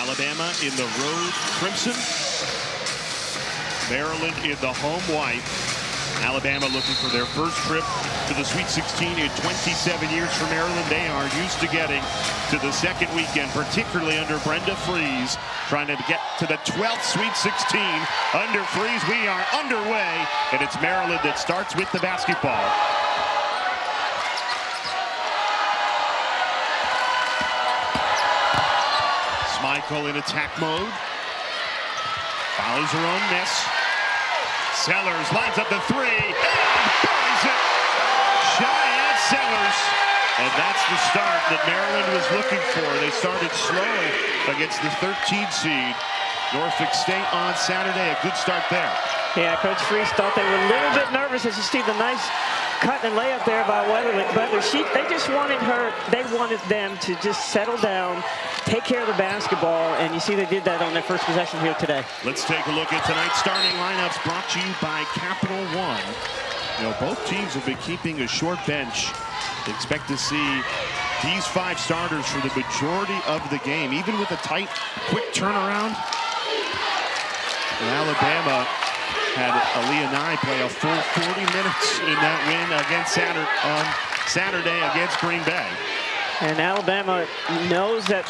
Alabama in the road crimson. Maryland in the home white. Alabama looking for their first trip to the Sweet 16 in 27 years for Maryland. They are used to getting to the second weekend, particularly under Brenda Freeze, trying to get to the 12th Sweet 16 under Freeze. We are underway, and it's Maryland that starts with the basketball. Michael in attack mode. Follows her own miss. Sellers lines up the three and buries it. Cheyenne Sellers. And that's the start that Maryland was looking for. They started slow against the 13th seed. Norfolk State on Saturday. A good start there. Yeah, Coach Freeze thought they were a little bit nervous as you see the nice cut and layup there by Weatherly. But they just wanted them to just settle down, take care of the basketball, and you see they did that on their first possession here today. Let's take a look at tonight's starting lineups brought to you by Capital One. You know, both teams have been keeping a short bench. Expect to see these 5 starters for the majority of the game, even with a tight, quick turnaround. And Alabama had Aaliyah Nye play a full 40 minutes in that win against Saturday against Green Bay. And Alabama knows that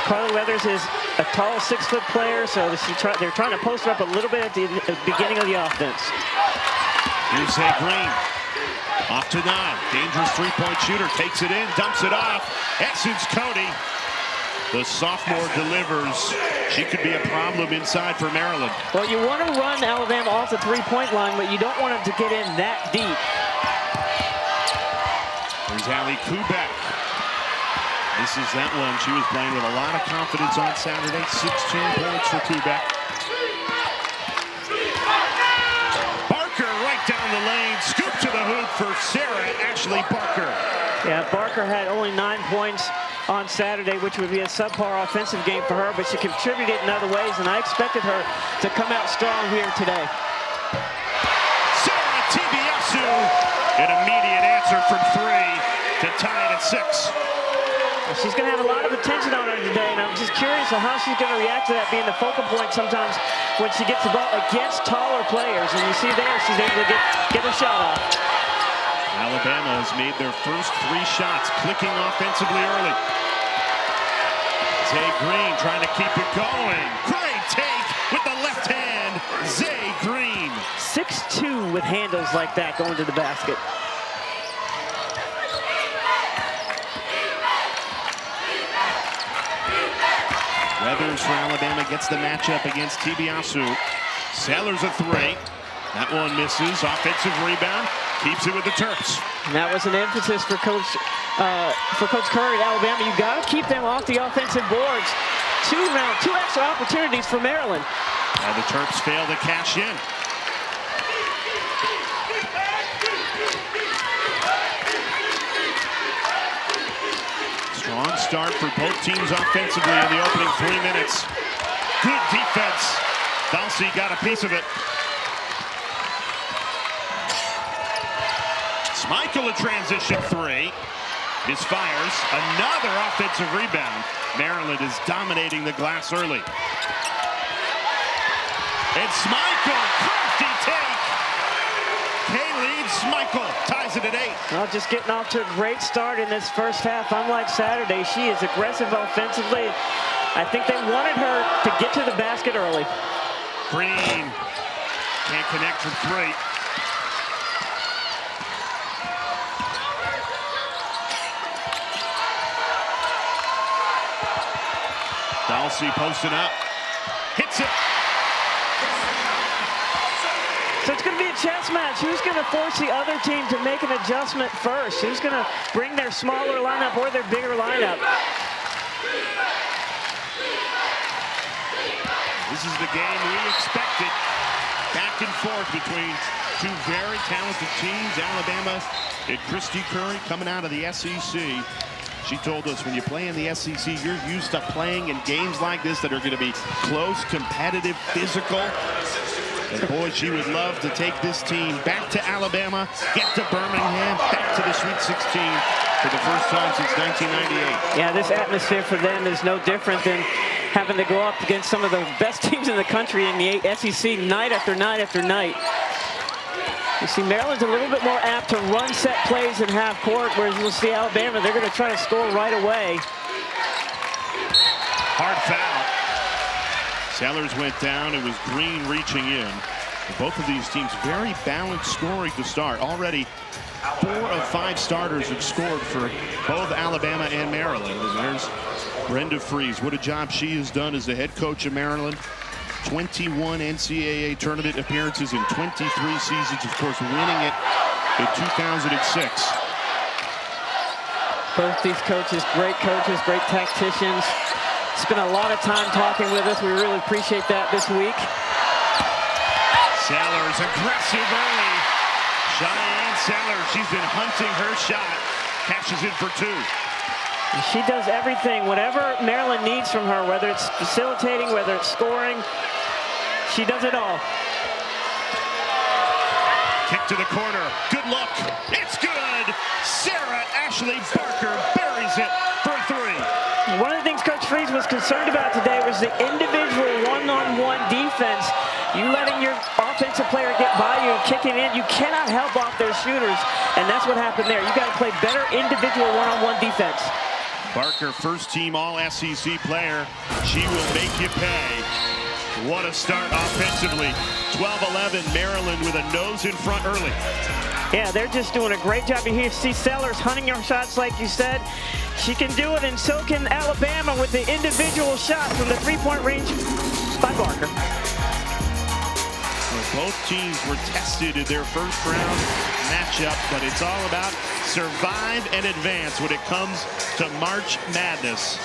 Carla Weathers is a tall 6-foot player, so they're trying to post her up a little bit at the beginning of the offense. Here's Zay Green. Off to 9. Dangerous three-point shooter. Takes it in, dumps it off. Essence Cody. The sophomore delivers. She could be a problem inside for Maryland. Well, you want to run Alabama off the three-point line, but you don't want them to get in that deep. There's Allie Kubek. This is that one. She was playing with a lot of confidence on Saturday. 16 points for Kubek. Barker right down the lane. Scoop to the hoop for Sarah Ashlee Barker. Yeah, Barker had only 9 points on Saturday, which would be a subpar offensive game for her, but she contributed in other ways, and I expected her to come out strong here today. Sarah Tibiasu, an immediate answer from 3 to tie it at 6. She's going to have a lot of attention on her today, and I'm just curious on how she's going to react to that being the focal point sometimes when she gets the ball against taller players. And you see there, she's able to get her shot off. Alabama has made their first 3 shots, clicking offensively early. Zay Green trying to keep it going. Great take with the left hand, Zay Green. 6'2" with handles like that going to the basket. Weathers for Alabama gets the matchup against Tibiasu. Sellers a 3. That one misses. Offensive rebound. Keeps it with the Terps. And that was an emphasis for Coach Curry at Alabama. You got to keep them off the offensive boards. 2 extra opportunities for Maryland. And the Terps fail to cash in. Strong start for both teams offensively in the opening 3 minutes. Good defense. Dulcie got a piece of it. Michael a transition 3. Misfires. Another offensive rebound. Maryland is dominating the glass early. It's Michael. Crafty take. Kaylee Michael ties it at 8. Well, just getting off to a great start in this first half. Unlike Saturday, she is aggressive offensively. I think they wanted her to get to the basket early. Green can't connect for 3. Dulcie posting up, hits it. So it's going to be a chess match. Who's going to force the other team to make an adjustment first? Who's going to bring their smaller lineup or their bigger lineup? This is the game we expected. Back and forth between 2 very talented teams. Alabama and Christy Curry coming out of the SEC. She told us when you play in the SEC, you're used to playing in games like this that are going to be close, competitive, physical. And boy, she would love to take this team back to Alabama, get to Birmingham, back to the Sweet 16 for the first time since 1998. Yeah, this atmosphere for them is no different than having to go up against some of the best teams in the country in the SEC night after night after night. You see Maryland's a little bit more apt to run set plays in half court, whereas you'll see Alabama, they're going to try to score right away. Hard foul. Sellers went down. It was Green reaching in. Both of these teams very balanced scoring to start. Already 4 of 5 starters have scored for both Alabama and Maryland. And there's Brenda Freeze. What a job she has done as the head coach of Maryland. 21 NCAA tournament appearances in 23 seasons. Of course, winning it in 2006. Both these coaches, great tacticians. Spent a lot of time talking with us. We really appreciate that this week. Sellers aggressive early. Cheyenne Sellers, she's been hunting her shot. Catches it for 2. She does everything, whatever Maryland needs from her, whether it's facilitating, whether it's scoring. She does it all. Kick to the corner. Good look. It's good. Sarah Ashlee Barker buries it for 3. One of the things Coach Freeze was concerned about today was the individual one-on-one defense. You letting your offensive player get by you and kicking in, you cannot help off their shooters, and that's what happened there. You got to play better individual one-on-one defense. Barker, first team All-SEC player. She will make you pay. What a start offensively. 12-11, Maryland with a nose in front early. Yeah, they're just doing a great job. You see Sellers hunting her shots like you said. She can do it, and so can Alabama with the individual shot from the 3-point range by Barker. Well, both teams were tested in their first round matchup, but it's all about survive and advance when it comes to March Madness.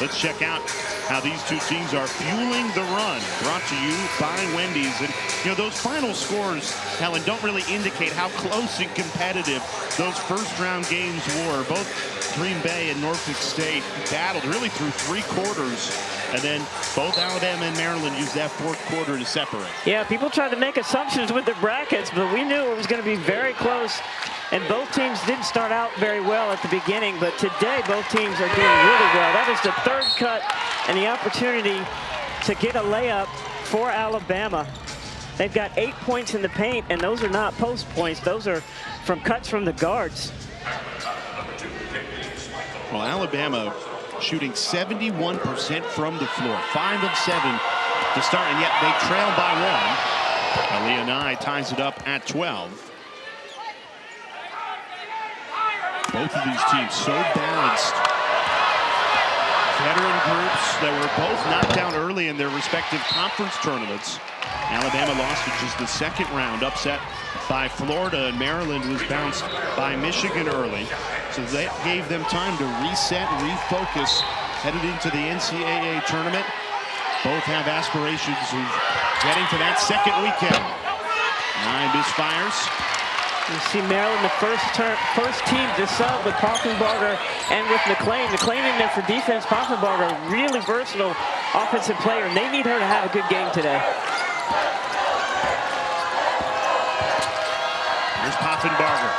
Let's check out how these two teams are fueling the run. Brought to you by Wendy's. And, you know, those final scores, Helen, don't really indicate how close and competitive those first-round games were. Both Green Bay and Norfolk State battled really through 3 quarters. And then both Alabama and Maryland used that 4th quarter to separate. Yeah, people tried to make assumptions with the brackets, but we knew it was going to be very close. And both teams didn't start out very well at the beginning, but today both teams are doing really well. That is the 3rd cut and the opportunity to get a layup for Alabama. They've got 8 points in the paint, and those are not post points. Those are from cuts from the guards. Well, Alabama shooting 71% from the floor, 5 of 7 to start, and yet they trail by 1. Aaliyah Nye ties it up at 12. Both of these teams so balanced. Veteran groups that were both knocked down early in their respective conference tournaments. Alabama lost in just the 2nd round, upset by Florida, and Maryland was bounced by Michigan early. So that gave them time to reset and refocus headed into the NCAA tournament. Both have aspirations of getting to that 2nd weekend. Nye misfires. You see Maryland, the first team to sub with Poffenbarger and with McClain. McClain in there for defense. Poffenbarger, really versatile offensive player, and they need her to have a good game today. Here's Poffenbarger,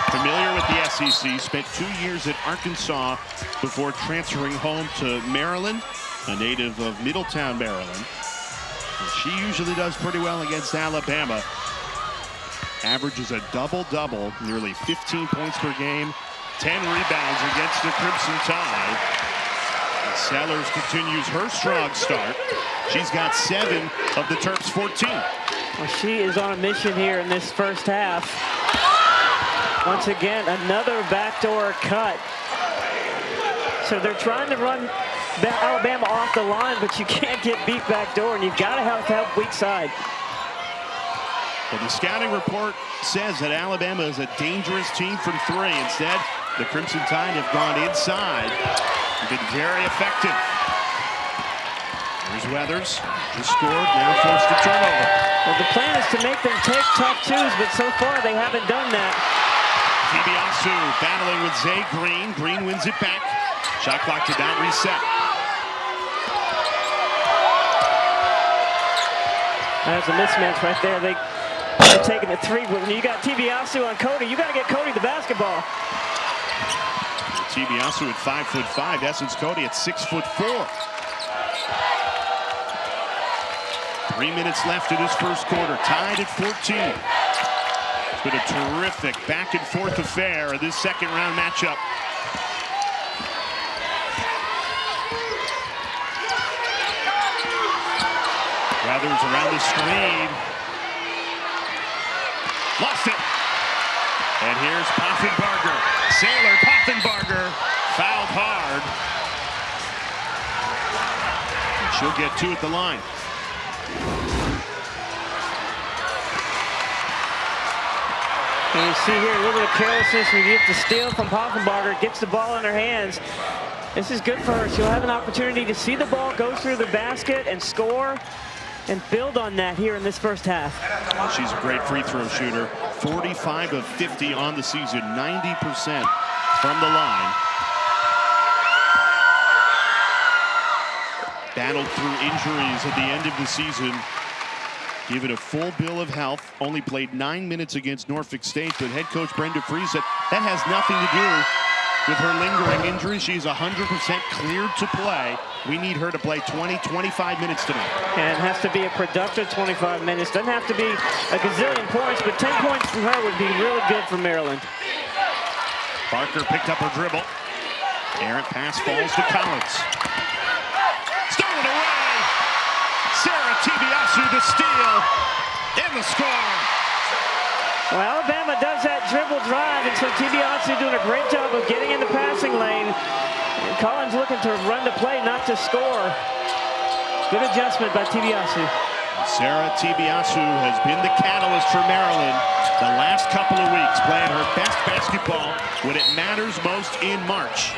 familiar with the SEC, spent 2 years at Arkansas before transferring home to Maryland, a native of Middletown, Maryland. And she usually does pretty well against Alabama. Averages a double-double, nearly 15 points per game, 10 rebounds against the Crimson Tide. And Sellers continues her strong start. She's got 7 of the Terps' 14. Well, she is on a mission here in this first half. Once again, another backdoor cut. So they're trying to run Alabama off the line, but you can't get beat backdoor, and you've got to help weak side. Well, the scouting report says that Alabama is a dangerous team from 3. Instead, the Crimson Tide have gone inside and been very effective. Here's Weathers, just scored, now forced a turnover. Well, the plan is to make them take tough 2s, but so far they haven't done that. Tibiasu battling with Zay Green. Green wins it back. Shot clock did not reset. That's a mismatch right there. They're taking the 3. When you got Tibiasu on Cody, you got to get Cody the basketball. Tibiasu at 5'5", Essence Cody at 6'4". 3 minutes left in this first quarter, tied at 14. It's been a terrific back and forth affair in this second round matchup. Weathers around the screen. Lost it. And here's Barker. Sailor Barker fouled hard. And she'll get 2 at the line. And you see here a little bit of carelessness. We get the steal from Barker, gets the ball in her hands. This is good for her. She'll have an opportunity to see the ball go through the basket and score and build on that here in this first half. She's a great free throw shooter. 45 of 50 on the season, 90% from the line. Battled through injuries at the end of the season. Given a full bill of health, only played 9 minutes against Norfolk State, but head coach Brenda Free said that has nothing to do with her lingering injury. She's 100% cleared to play. We need her to play 20, 25 minutes tonight. And it has to be a productive 25 minutes. Doesn't have to be a gazillion points, but 10 points from her would be really good for Maryland. Barker picked up her dribble. Errant pass falls to Collins. Stolen away. Sarah the steal and the score. Well, Alabama does that dribble drive, and so DiBiase doing a great job of getting in the passing lane. And Collins looking to run the play, not to score. Good adjustment by DiBiase. Sarah Tibiasu has been the catalyst for Maryland the last couple of weeks, playing her best basketball when it matters most in March.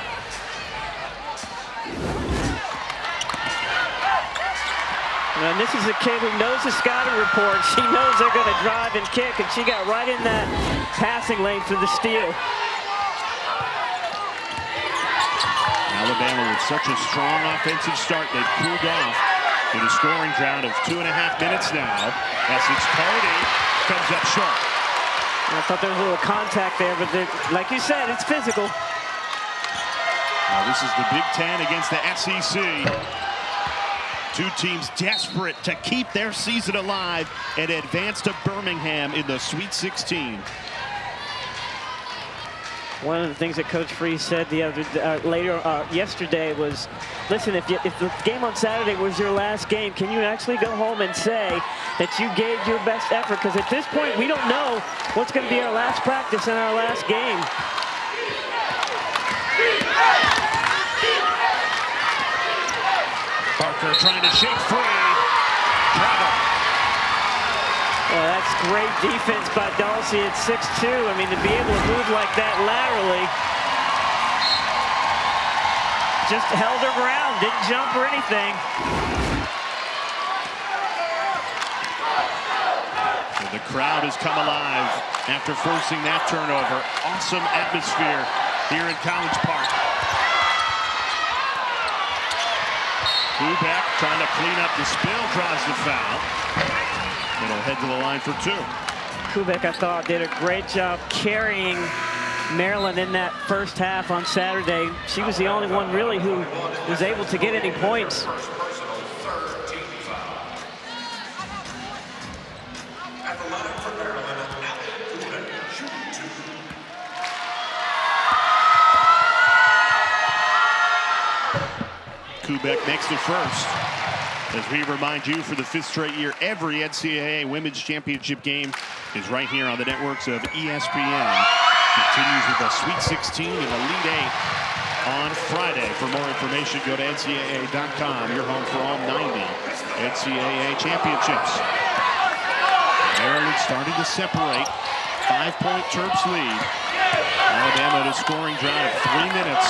And this is a kid who knows the scouting report. She knows they're going to drive and kick, and she got right in that passing lane for the steal. Alabama with such a strong offensive start, they've cooled off with a scoring drought of 2.5 minutes now. Essex Cody comes up short. I thought there was a little contact there, but like you said, it's physical. Now this is the Big Ten against the SEC. Two teams desperate to keep their season alive and advance to Birmingham in the Sweet 16. One of the things that Coach Freeze said the other yesterday was, listen, if the game on Saturday was your last game, can you actually go home and say that you gave your best effort? Because at this point, we don't know what's going to be our last practice and our last game. Barker trying to shake free. Travel. Well, that's great defense by Dulcie at 6'2". I mean, to be able to move like that laterally. Just held her ground, didn't jump or anything. And the crowd has come alive after forcing that turnover. Awesome atmosphere here in College Park. Kubek trying to clean up the spill, draws the foul. It'll head to the line for 2. Kubek, I thought, did a great job carrying Maryland in that first half on Saturday. She was the only one really who was able to get any points. Kubek makes the first. As we remind you, for the 5th straight year, every NCAA Women's Championship game is right here on the networks of ESPN. Continues with the Sweet 16 and Elite 8 on Friday. For more information, go to NCAA.com, your home for all 90 NCAA championships. Maryland starting to separate. 5-point Terps lead. Alabama at a scoring drought of 3 minutes.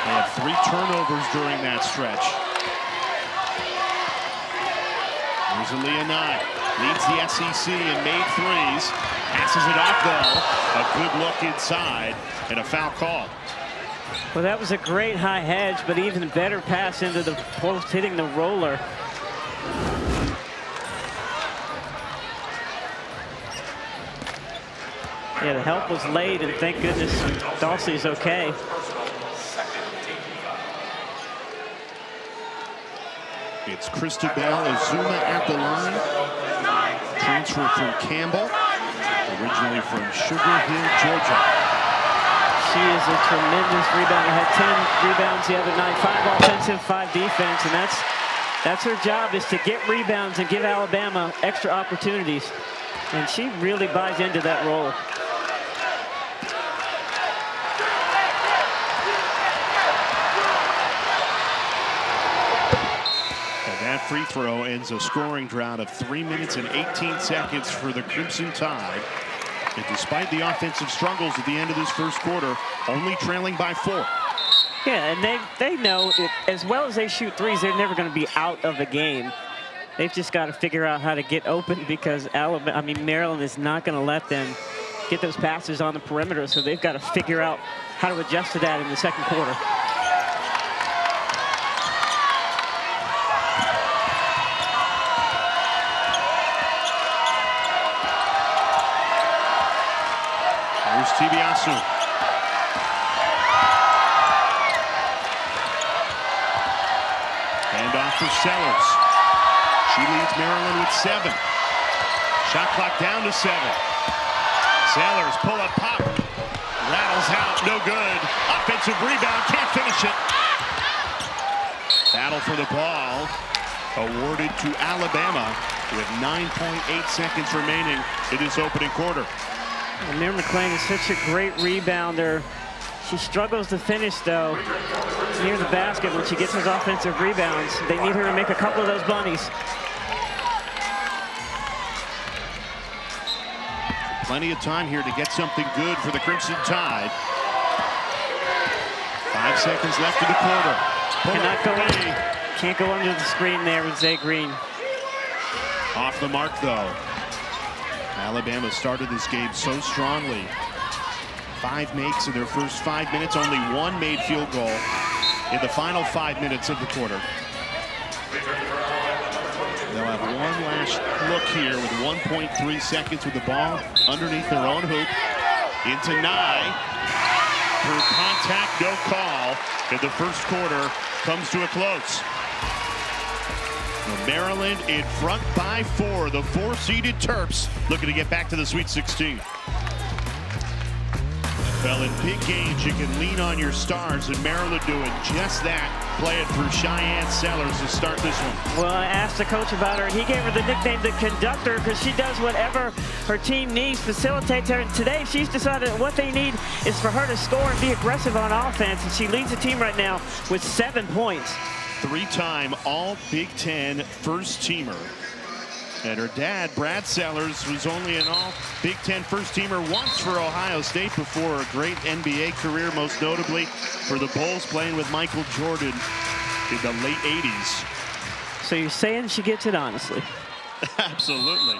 They had 3 turnovers during that stretch. Here's Aaliyah Nye, leads the SEC in made threes. Passes it off, though. A good look inside and a foul call. Well, that was a great high hedge, but even better pass into the post, hitting the roller. Yeah, the help was late, and thank goodness Dulcie's okay. It's Christabel Azuma at the line. Transfer from Campbell, originally from Sugar Hill, Georgia. She is a tremendous rebounder. Had 10 rebounds the other night, 5 offensive, 5 defense, and that's her job, is to get rebounds and give Alabama extra opportunities. And she really buys into that role. That free throw ends a scoring drought of 3 minutes and 18 seconds for the Crimson Tide. And despite the offensive struggles at the end of this first quarter, only trailing by 4. Yeah, and they know it, as well as they shoot threes, they're never going to be out of the game. They've just got to figure out how to get open, because Maryland is not going to let them get those passes on the perimeter. So they've got to figure out how to adjust to that in the second quarter. Here's Tibiasu. Hand off for Sellers. She leads Maryland with 7. Shot clock down to 7. Sellers, pull up, pop. Rattles out, no good. Offensive rebound, can't finish it. Battle for the ball awarded to Alabama with 9.8 seconds remaining in this opening quarter. Amir McClain is such a great rebounder. She struggles to finish, though, near the basket when she gets those offensive rebounds. They need her to make a couple of those bunnies. Plenty of time here to get something good for the Crimson Tide. 5 seconds left in the quarter. Cannot go in. Can't go under the screen there with Zay Green. Off the mark, though. Alabama started this game so strongly. 5 makes in their first 5 minutes. Only 1 made field goal in the final 5 minutes of the quarter. They'll have one last look here with 1.3 seconds with the ball underneath their own hoop. Into Nye. Through contact, no call. And the first quarter comes to a close. Maryland in front by 4. The 4-seeded Terps looking to get back to the Sweet 16. Well, in big games, you can lean on your stars, and Maryland doing just that, playing for Cheyenne Sellers to start this one. Well, I asked the coach about her, and he gave her the nickname the Conductor, because she does whatever her team needs, facilitates her. And today, she's decided that what they need is for her to score and be aggressive on offense, and she leads the team right now with 7 points. 3-time All-Big Ten first-teamer. And her dad, Brad Sellers, was only an All-Big Ten first-teamer once for Ohio State before a great NBA career, most notably for the Bulls, playing with Michael Jordan in the late 80s. So you're saying she gets it honestly? Absolutely.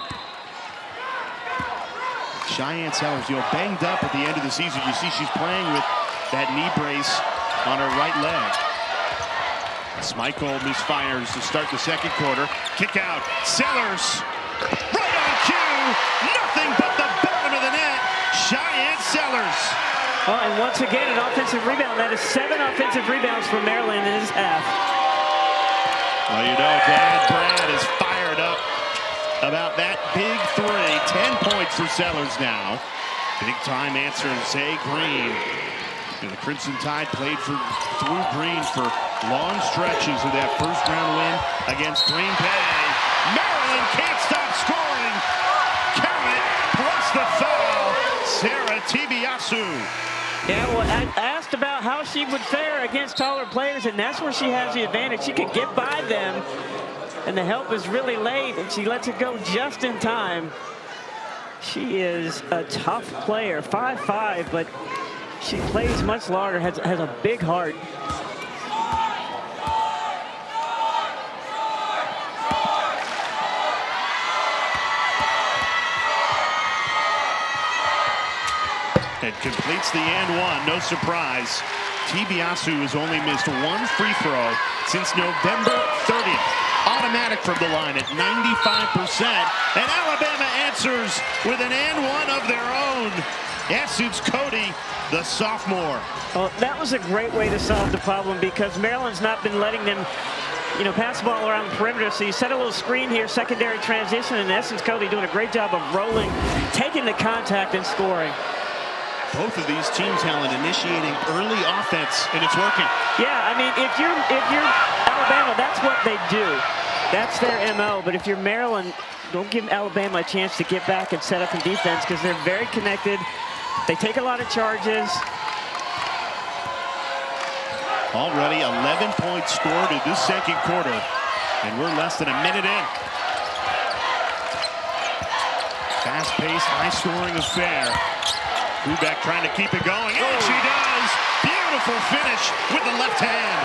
Cheyenne Sellers, banged up at the end of the season. You see she's playing with that knee brace on her right leg. Michael misfires to start the second quarter. Kick out. Sellers. Right on cue. Nothing but the bottom of the net. Cheyenne Sellers. Well, and once again, an offensive rebound. That is 7 offensive rebounds for Maryland in this half. Well, Dad Brad is fired up about that big 3. 10 points for Sellers now. Big time answer, Zay Green. And the Crimson Tide played through Green for long stretches of that first round win against Green Bay. Maryland can't stop scoring. Count it, plus the foul. Sarah Tibiasu. Yeah, well, I asked about how she would fare against taller players, and that's where she has the advantage. She could get by them, and the help is really late, and she lets it go just in time. She is a tough player, 5'5", but she plays much larger, has a big heart. And completes the and one, no surprise. Tibiasu has only missed 1 free throw since November 30th. Automatic from the line at 95%. And Alabama answers with an and one of their own. Yes, it's Cody, the sophomore. Well, that was a great way to solve the problem, because Maryland's not been letting them pass the ball around the perimeter. So you set a little screen here, secondary transition. In essence, Cody doing a great job of rolling, taking the contact and scoring. Both of these teams, Helen, initiating early offense, and it's working. Yeah, I mean, if you're Alabama, that's what they do. That's their MO. But if you're Maryland, don't give Alabama a chance to get back and set up in defense because they're very connected. They take a lot of charges. Already 11 points scored in this second quarter, and we're less than a minute in. Fast-paced, high-scoring affair. Kubek trying to keep it going, and she does! Beautiful finish with the left hand.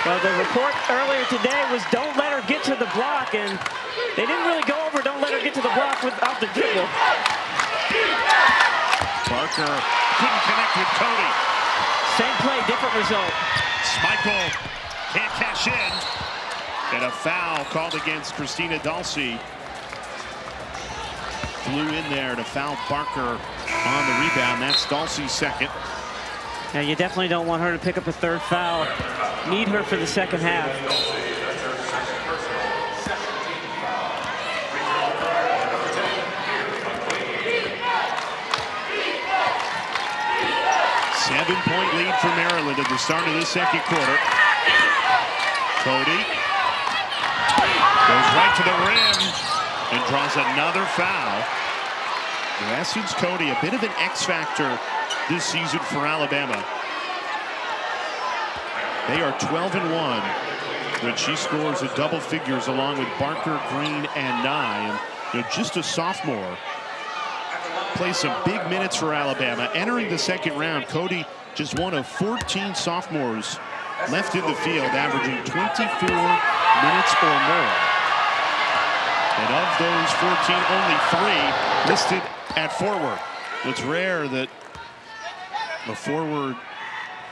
Well, the report earlier today was don't let her get to the block, and they didn't really go over don't let her get to the block off the dribble. Barker couldn't connect with Cody. Same play, different result. Schmeichel can't cash in. And a foul called against Christina Dulce. Flew in there to foul Barker on the rebound. That's Dulce's second. Yeah, you definitely don't want her to pick up a third foul. Need her for the second half. Seven-point lead for Maryland at the start of this second quarter. Cody goes right to the rim and draws another foul. In essence, Cody, a bit of an X factor this season for Alabama. They are 12-1 when she scores in double figures along with Barker, Green, and Nye. And just a sophomore. Plays some big minutes for Alabama. Entering the second round, Cody just one of 14 sophomores left in the field, averaging 24 minutes or more. And of those 14, only 3 listed at forward. It's rare that a forward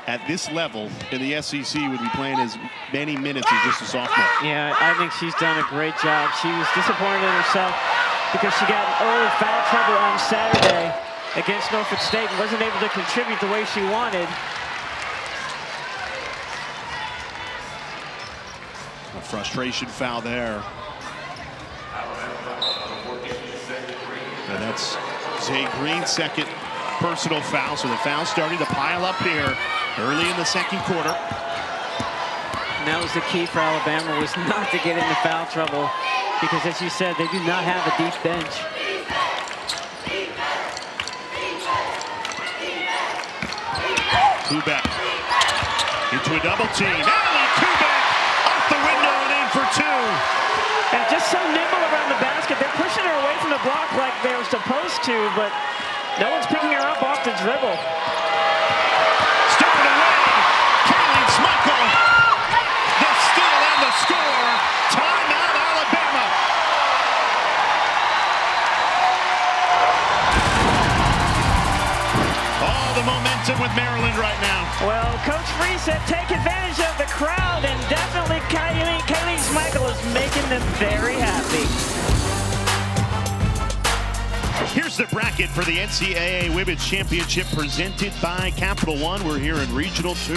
at this level in the SEC would be playing as many minutes as just a sophomore. Yeah, I think she's done a great job. She was disappointed in herself because she got early foul trouble on Saturday against Norfolk State and wasn't able to contribute the way she wanted. A frustration foul there. And that's Zay Green's second personal foul. So the foul starting to pile up here early in the second quarter. And that was the key for Alabama, was not to get into foul trouble. Because as you said, they do not have a deep bench. Kubek into a double team. Allie Kubek off the window and in for 2. And just so nimble around the basket. They're pushing her away from the block like they were supposed to, but no one's picking her up off the dribble. Stolen away. Kayleen Schmeichel. The steal and the score. Timeout, Alabama. All the momentum with Maryland right now. Well, Coach Free said take advantage of the crowd, and definitely Kayleen Schmeichel is making them very happy. Here's the bracket for the NCAA Women's Championship presented by Capital One. We're here in Regional 2,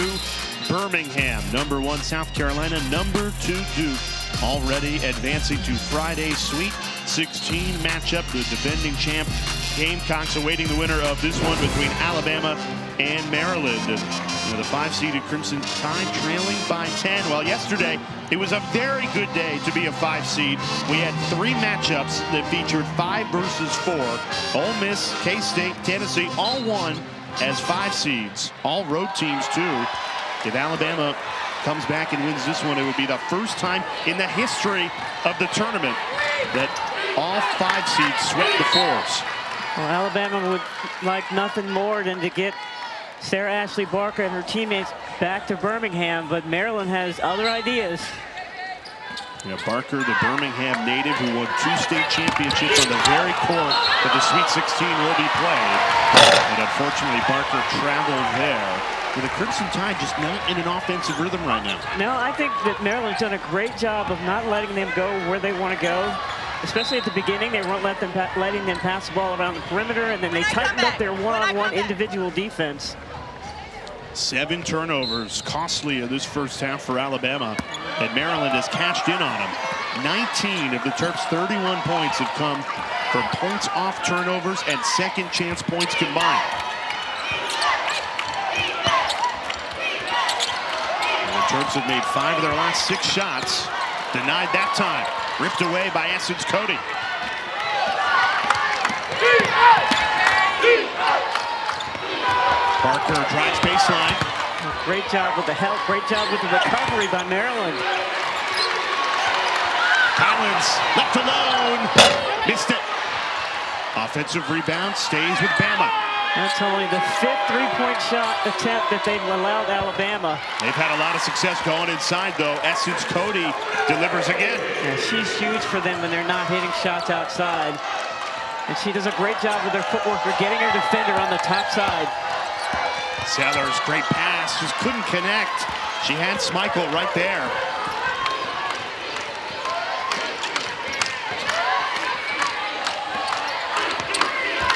Birmingham. Number 1, South Carolina. Number 2, Duke. Already advancing to Friday's Sweet 16 matchup. The defending champ Gamecocks awaiting the winner of this one between Alabama and Maryland. The 5-seeded Crimson Tide trailing by 10. Well, yesterday it was a very good day to be a 5-seed. We had 3 matchups that featured 5 versus 4. Ole Miss, K-State, Tennessee all won as 5 seeds. All road teams too. If Alabama comes back and wins this one, it would be the first time in the history of the tournament that all 5 seeds swept the 4s. Well, Alabama would like nothing more than to get Sarah Ashlee Barker and her teammates back to Birmingham, but Maryland has other ideas. Yeah, Barker, the Birmingham native who won 2 state championships on the very court that the Sweet 16 will be played. And unfortunately, Barker traveled there. With the Crimson Tide just not in an offensive rhythm right now. No, I think that Maryland's done a great job of not letting them go where they want to go. Especially at the beginning, they weren't letting them pass the ball around the perimeter, and then they tightened up their one-on-one individual defense. 7 turnovers, costly in this first half for Alabama. And Maryland has cashed in on them. 19 of the Terps' 31 points have come from points off turnovers and second chance points combined. And the Terps have made 5 of their last 6 shots. Denied that time. Ripped away by Essence Cody. Barker drives baseline. Great job with the help. Great job with the recovery by Maryland. Collins left alone. Missed it. Offensive rebound stays with Bama. That's only the 5th three-point shot attempt that they've allowed Alabama. They've had a lot of success going inside, though. Essence Cody delivers again. Yeah, she's huge for them when they're not hitting shots outside. And she does a great job with her footwork for getting her defender on the top side. Sellers, great pass, just couldn't connect. She had Schmeichel right there.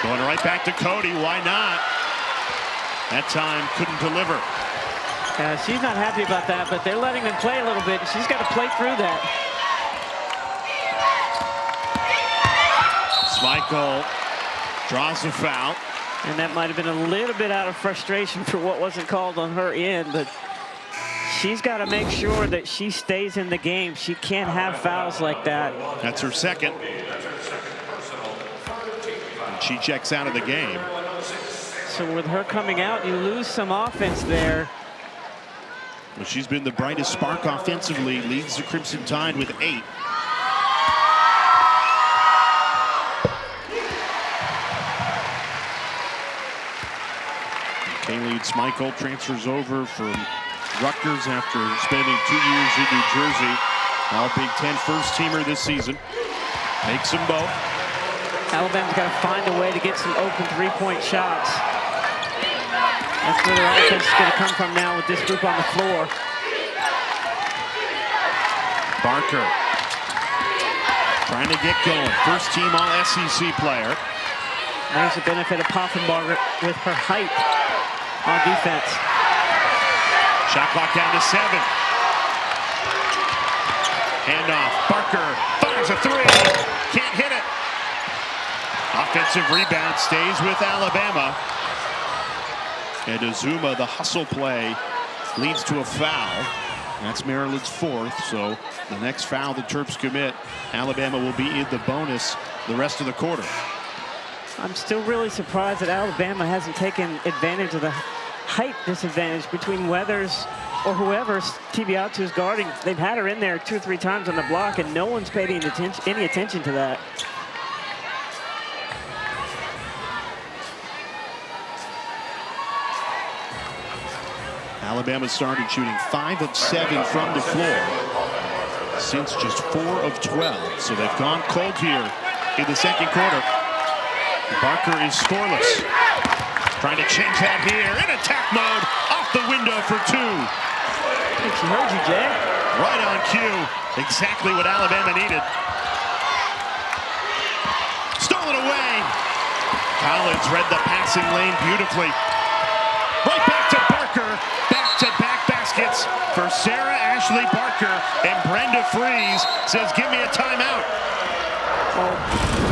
Going right back to Cody, why not? That time couldn't deliver. She's not happy about that, but they're letting them play a little bit. She's got to play through that. Schmeichel draws the foul. And that might have been a little bit out of frustration for what wasn't called on her end, but she's got to make sure that she stays in the game. She can't have fouls like that. That's her second. And she checks out of the game. So with her coming out, you lose some offense there. Well, she's been the brightest spark offensively, leads the Crimson Tide with 8. Kaylee Schmeichel transfers over from Rutgers after spending 2 years in New Jersey. All Big Ten first-teamer this season. Makes them both. Alabama's got to find a way to get some open three-point shots. That's where their offense is going to come from now with this group on the floor. Barker trying to get going. First-team All-SEC player. There's the benefit of Poffenbarger with her height on defense. Shot clock down to 7. Handoff. Barker fires a 3. Can't hit it. Offensive rebound stays with Alabama. And Azuma, the hustle play, leads to a foul. That's Maryland's 4th. So the next foul the Terps commit, Alabama will be in the bonus the rest of the quarter. I'm still really surprised that Alabama hasn't taken advantage of the height disadvantage between Weathers or whoever Tibiatu is guarding. They've had her in there 2 or 3 times on the block, and no one's paid any attention to that. Alabama started shooting 5 of 7 from the floor since just 4 of 12. So they've gone cold here in the second quarter. Barker is scoreless. Trying to change that here in attack mode. Off the window for 2. I think she heard you, Jay. Right on cue. Exactly what Alabama needed. Stolen away. Collins read the passing lane beautifully. Right back to Barker. Back-to-back baskets for Sarah Ashlee Barker. And Brenda Freeze says, give me a timeout. Well,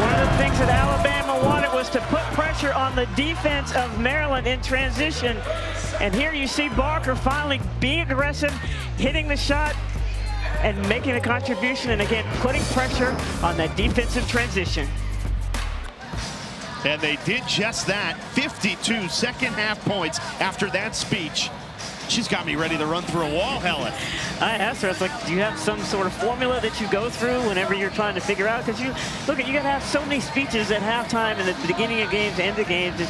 one of the things that Alabama wanted was to put pressure on the defense of Maryland in transition. And here you see Barker finally being aggressive, hitting the shot, and making a contribution, and again, putting pressure on that defensive transition. And they did just that. 52 second half points after that speech. She's got me ready to run through a wall, Helen. I asked her, I was like, do you have some sort of formula that you go through whenever you're trying to figure out? Because you gotta have so many speeches at halftime and at the beginning of games, end of games, and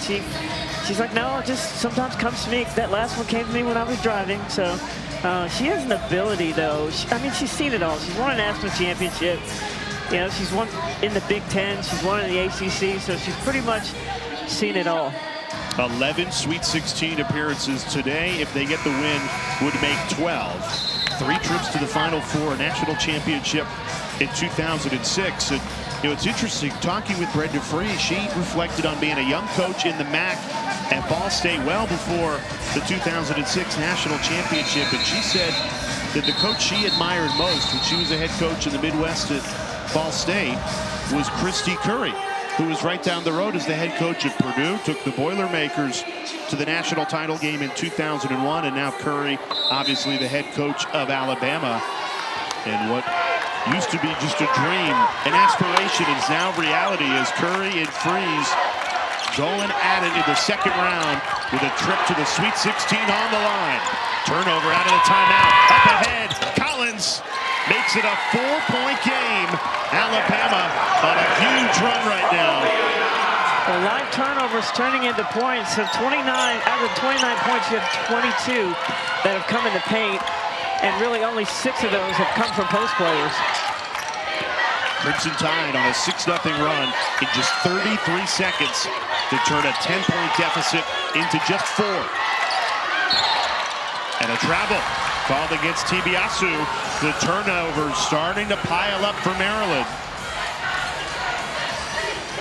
she's like, no, it just sometimes comes to me. That last one came to me when I was driving. So she has an ability, though. I mean, she's seen it all. She's won a national championship. You know, she's won in the Big Ten. She's won in the ACC. So she's pretty much seen it all. 11 Sweet 16 appearances today. If they get the win, would make 12. 3 trips to the Final Four, national championship in 2006. And, you know, it's interesting, talking with Brenda Free, she reflected on being a young coach in the MAC at Ball State well before the 2006 national championship. And she said that the coach she admired most when she was a head coach in the Midwest at Ball State was Christy Curry, who was right down the road as the head coach at Purdue, took the Boilermakers to the national title game in 2001, and now Curry, obviously the head coach of Alabama. And what used to be just a dream, an aspiration, is now reality as Curry and Freeze going at it in the second round with a trip to the Sweet 16 on the line. Turnover out of the timeout. Up ahead, Collins makes it a 4-point game. Alabama on a huge run right now. The live turnovers turning into points. So 29 out of 29 points, you have 22 that have come in the paint, and really only 6 of those have come from post players. Crimson Tide on a 6-0 run in just 33 seconds to turn a 10-point deficit into just 4. And a travel called against Tibiasu. The turnovers starting to pile up for Maryland.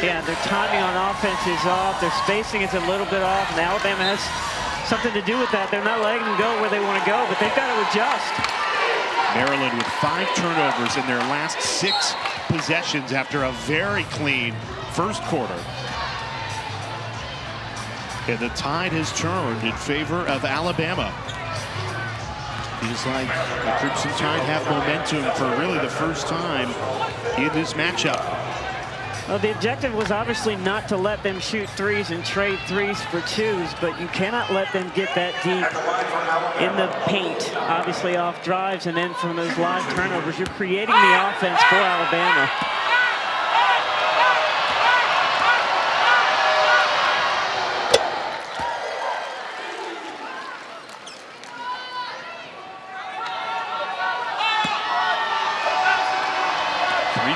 Yeah, their timing on offense is off. Their spacing is a little bit off, and Alabama has something to do with that. They're not letting them go where they want to go, but they've got to adjust. Maryland with 5 turnovers in their last 6 possessions after a very clean first quarter. And the tide has turned in favor of Alabama. Feels like the Crimson Tide have momentum for really the first time in this matchup. Well, the objective was obviously not to let them shoot threes and trade threes for twos, but you cannot let them get that deep in the paint. Obviously off drives, and then from those live turnovers, you're creating the offense for Alabama.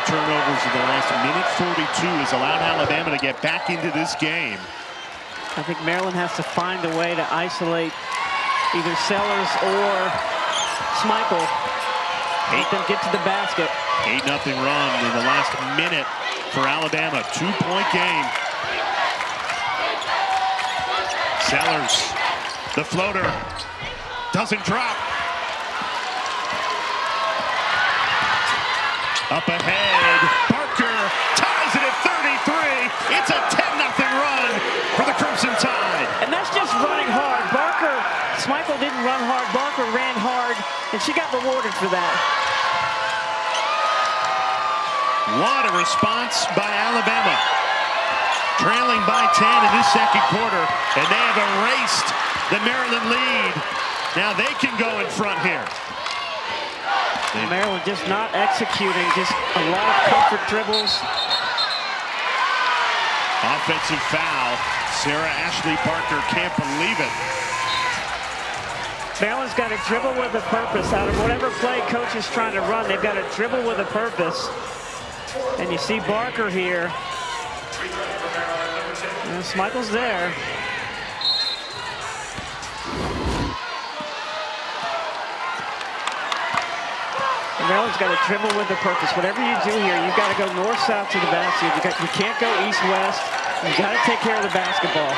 Turnovers in the last minute 42 has allowed Alabama to get back into this game. I think Maryland has to find a way to isolate either Sellers or Schmeichel. Make them get to the basket. 8-0 run in the last minute for Alabama. 2-point game. Sellers, the floater, doesn't drop. Up ahead, Barker ties it at 33. It's a 10-0 run for the Crimson Tide. And that's just running hard. Barker, Schmeichel didn't run hard. Barker ran hard, and she got rewarded for that. What a response by Alabama. Trailing by 10 in this second quarter, and they have erased the Maryland lead. Now they can go in front here. Maryland just not executing, just a lot of comfort dribbles. Offensive foul. Sarah Ashlee Barker can't believe it. Maryland's got to dribble with a purpose. Out of whatever play coach is trying to run, they've got to dribble with a purpose. And you see Barker here. And Schmeichel's there. Maryland's got to dribble with a purpose. Whatever you do here, you've got to go north-south to the basket. You can't go east-west. You've got to take care of the basketball.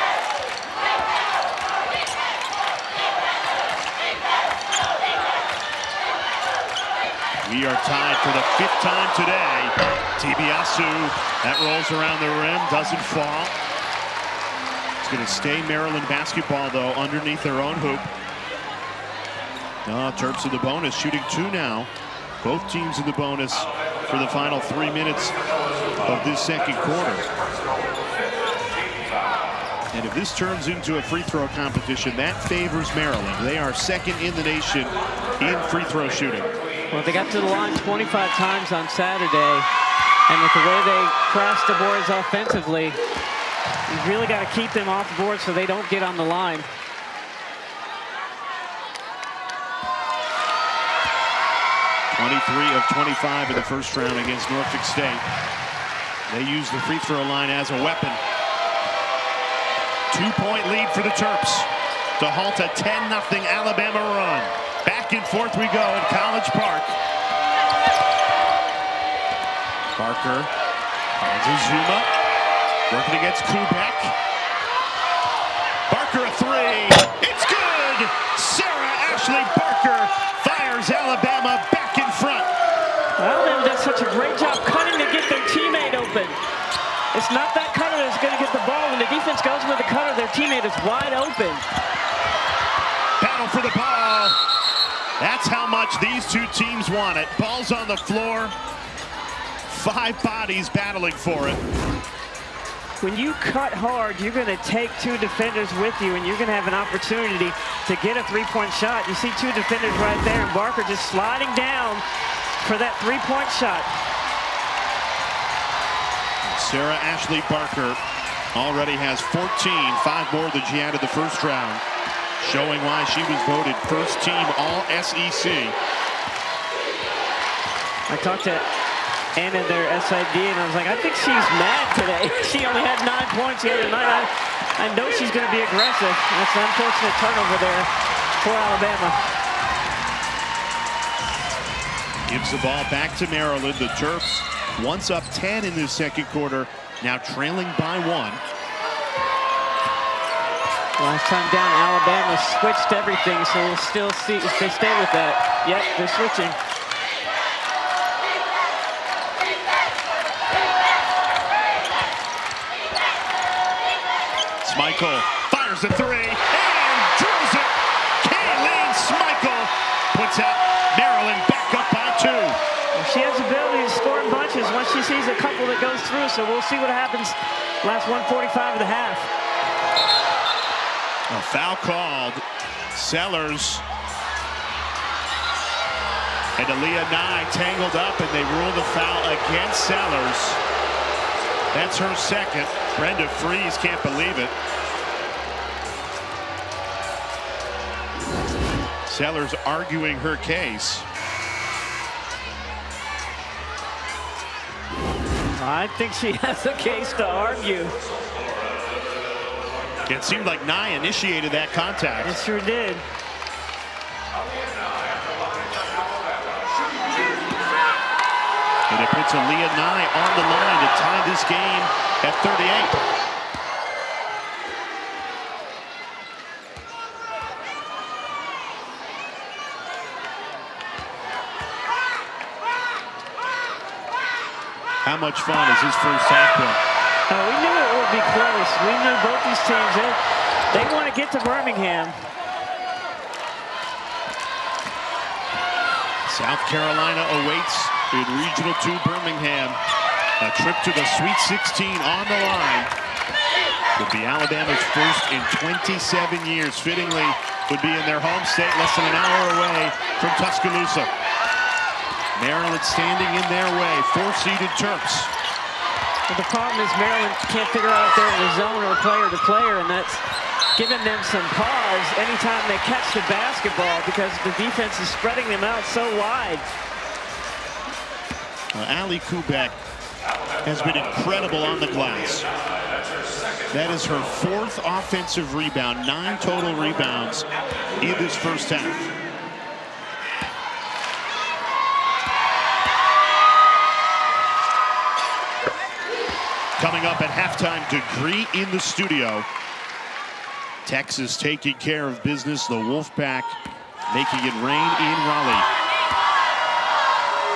We are tied for the 5th time today. Tibiasu, that rolls around the rim, doesn't fall. It's going to stay Maryland basketball, though, underneath their own hoop. Terps in the bonus, shooting 2 now. Both teams in the bonus for the final 3 minutes of this second quarter. And if this turns into a free throw competition, that favors Maryland. They are second in the nation in free throw shooting. Well, they got to the line 25 times on Saturday, and with the way they crashed the boards offensively, you've really got to keep them off the board so they don't get on the line. 23 of 25 in the first round against Norfolk State. They use the free throw line as a weapon. 2-point lead for the Terps to halt a 10-0 Alabama run. Back and forth we go at College Park. Barker finds Azuma, working against Kubek. Barker a 3. It's good! Sarah Ashlee Barker fires fires Alabama back in front. Alabama does such a great job cutting to get their teammate open. It's not that cutter that's going to get the ball. When the defense goes with the cutter, their teammate is wide open. Battle for the ball. That's how much these two teams want it. Ball's on the floor. 5 bodies battling for it. When you cut hard, you're going to take 2 defenders with you, and you're going to have an opportunity to get a 3-point shot. You see 2 defenders right there, and Barker just sliding down for that 3-point shot. Sarah Ashlee Barker already has 14, 5 more than she had in the first round, showing why she was voted first team All-SEC. I talked to Anna, their SID, and I was like, I think she's mad today. She only had 9 points the other night. I know she's going to be aggressive. That's an unfortunate turnover there for Alabama. Gives the ball back to Maryland. The Terps once up 10 in the second quarter, now trailing by 1. Last time down, Alabama switched everything, so we'll still see if they stay with that. Yep, they're switching. Michael fires a 3 and drills it. Kayleen Smichael puts out Maryland back up by 2. Well, she has the ability to score in bunches once she sees a couple that goes through, so we'll see what happens last 1:45 of the half. A foul called. Sellers and Aaliyah Nye tangled up, and they rule the foul against Sellers. That's her second. Brenda Fries can't believe it. Sellers arguing her case. I think she has a case to argue. It seemed like Nye initiated that contact. It sure did. And it puts Aaliyah Nye on the line to tie this game at 38. How much fun is this first half been? Oh, we knew it would be close. We knew both these teams, they want to get to Birmingham. South Carolina awaits in Regional 2 Birmingham. A trip to the Sweet 16 on the line. Would be Alabama's first in 27 years. Fittingly, would be in their home state, less than an hour away from Tuscaloosa. Maryland standing in their way, 4-seeded Terps. But the problem is Maryland can't figure out if they're in the zone or player to player, and that's giving them some pause anytime they catch the basketball because the defense is spreading them out so wide. Ali Kubek has been incredible on the glass. That is her 4th offensive rebound, 9 total rebounds in this first half. Coming up at halftime, Degree in the studio. Texas taking care of business. The Wolfpack making it rain in Raleigh.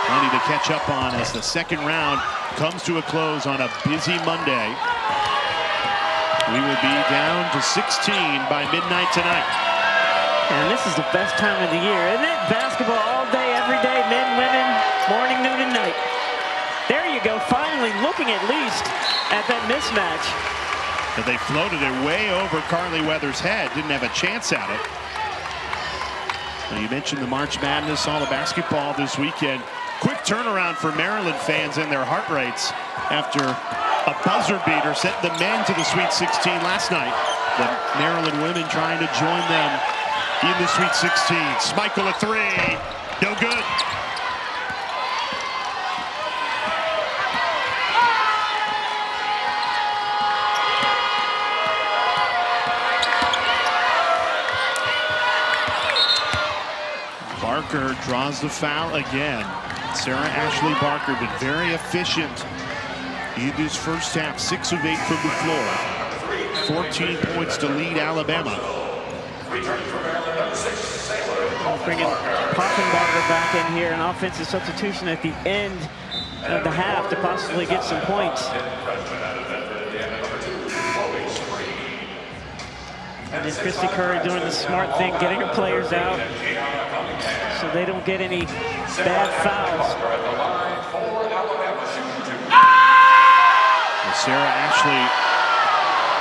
Plenty to catch up on as the second round comes to a close on a busy Monday. We will be down to 16 by midnight tonight. And this is the best time of the year, isn't it? Basketball all day, every day, men, women, morning, noon, and night. There you go, finally looking at least at that mismatch. But they floated it way over Carly Weathers' head. Didn't have a chance at it. Now, you mentioned the March Madness, all the basketball this weekend. Quick turnaround for Maryland fans and their heart rates after a buzzer beater sent the men to the Sweet 16 last night. The Maryland women trying to join them in the Sweet 16. Smichael a 3, no good. Barker draws the foul again. Sarah Ashlee Barker been very efficient in this first half. 6 of 8 from the floor. 14 points to lead Alabama. Bringing Barker back in here, an offensive substitution at the end of the half to possibly get some points. And then Christy Curry doing the smart thing, getting her players out so they don't get any bad fouls. Well, Sarah Ashlee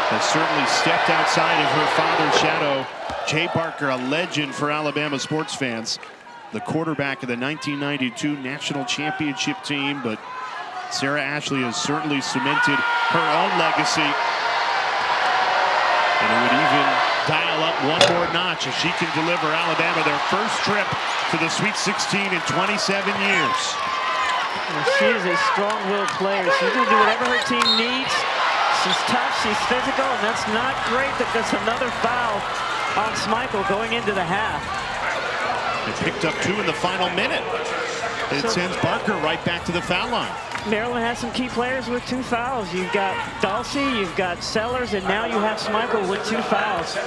has certainly stepped outside of her father's shadow. Jay Barker, a legend for Alabama sports fans, the quarterback of the 1992 National Championship team, but Sarah Ashlee has certainly cemented her own legacy. And it would even dial up one more notch if she can deliver Alabama their first trip to the Sweet 16 in 27 years. Well, she is a strong-willed player. She's going to do whatever her team needs. She's tough, she's physical, and that's not great that there's another foul on Schmeichel going into the half. They picked up 2 in the final minute. It sends Barker right back to the foul line. Maryland has some key players with 2 fouls. You've got Dulcie, you've got Sellers, and now you have Schmeichel with 2 fouls.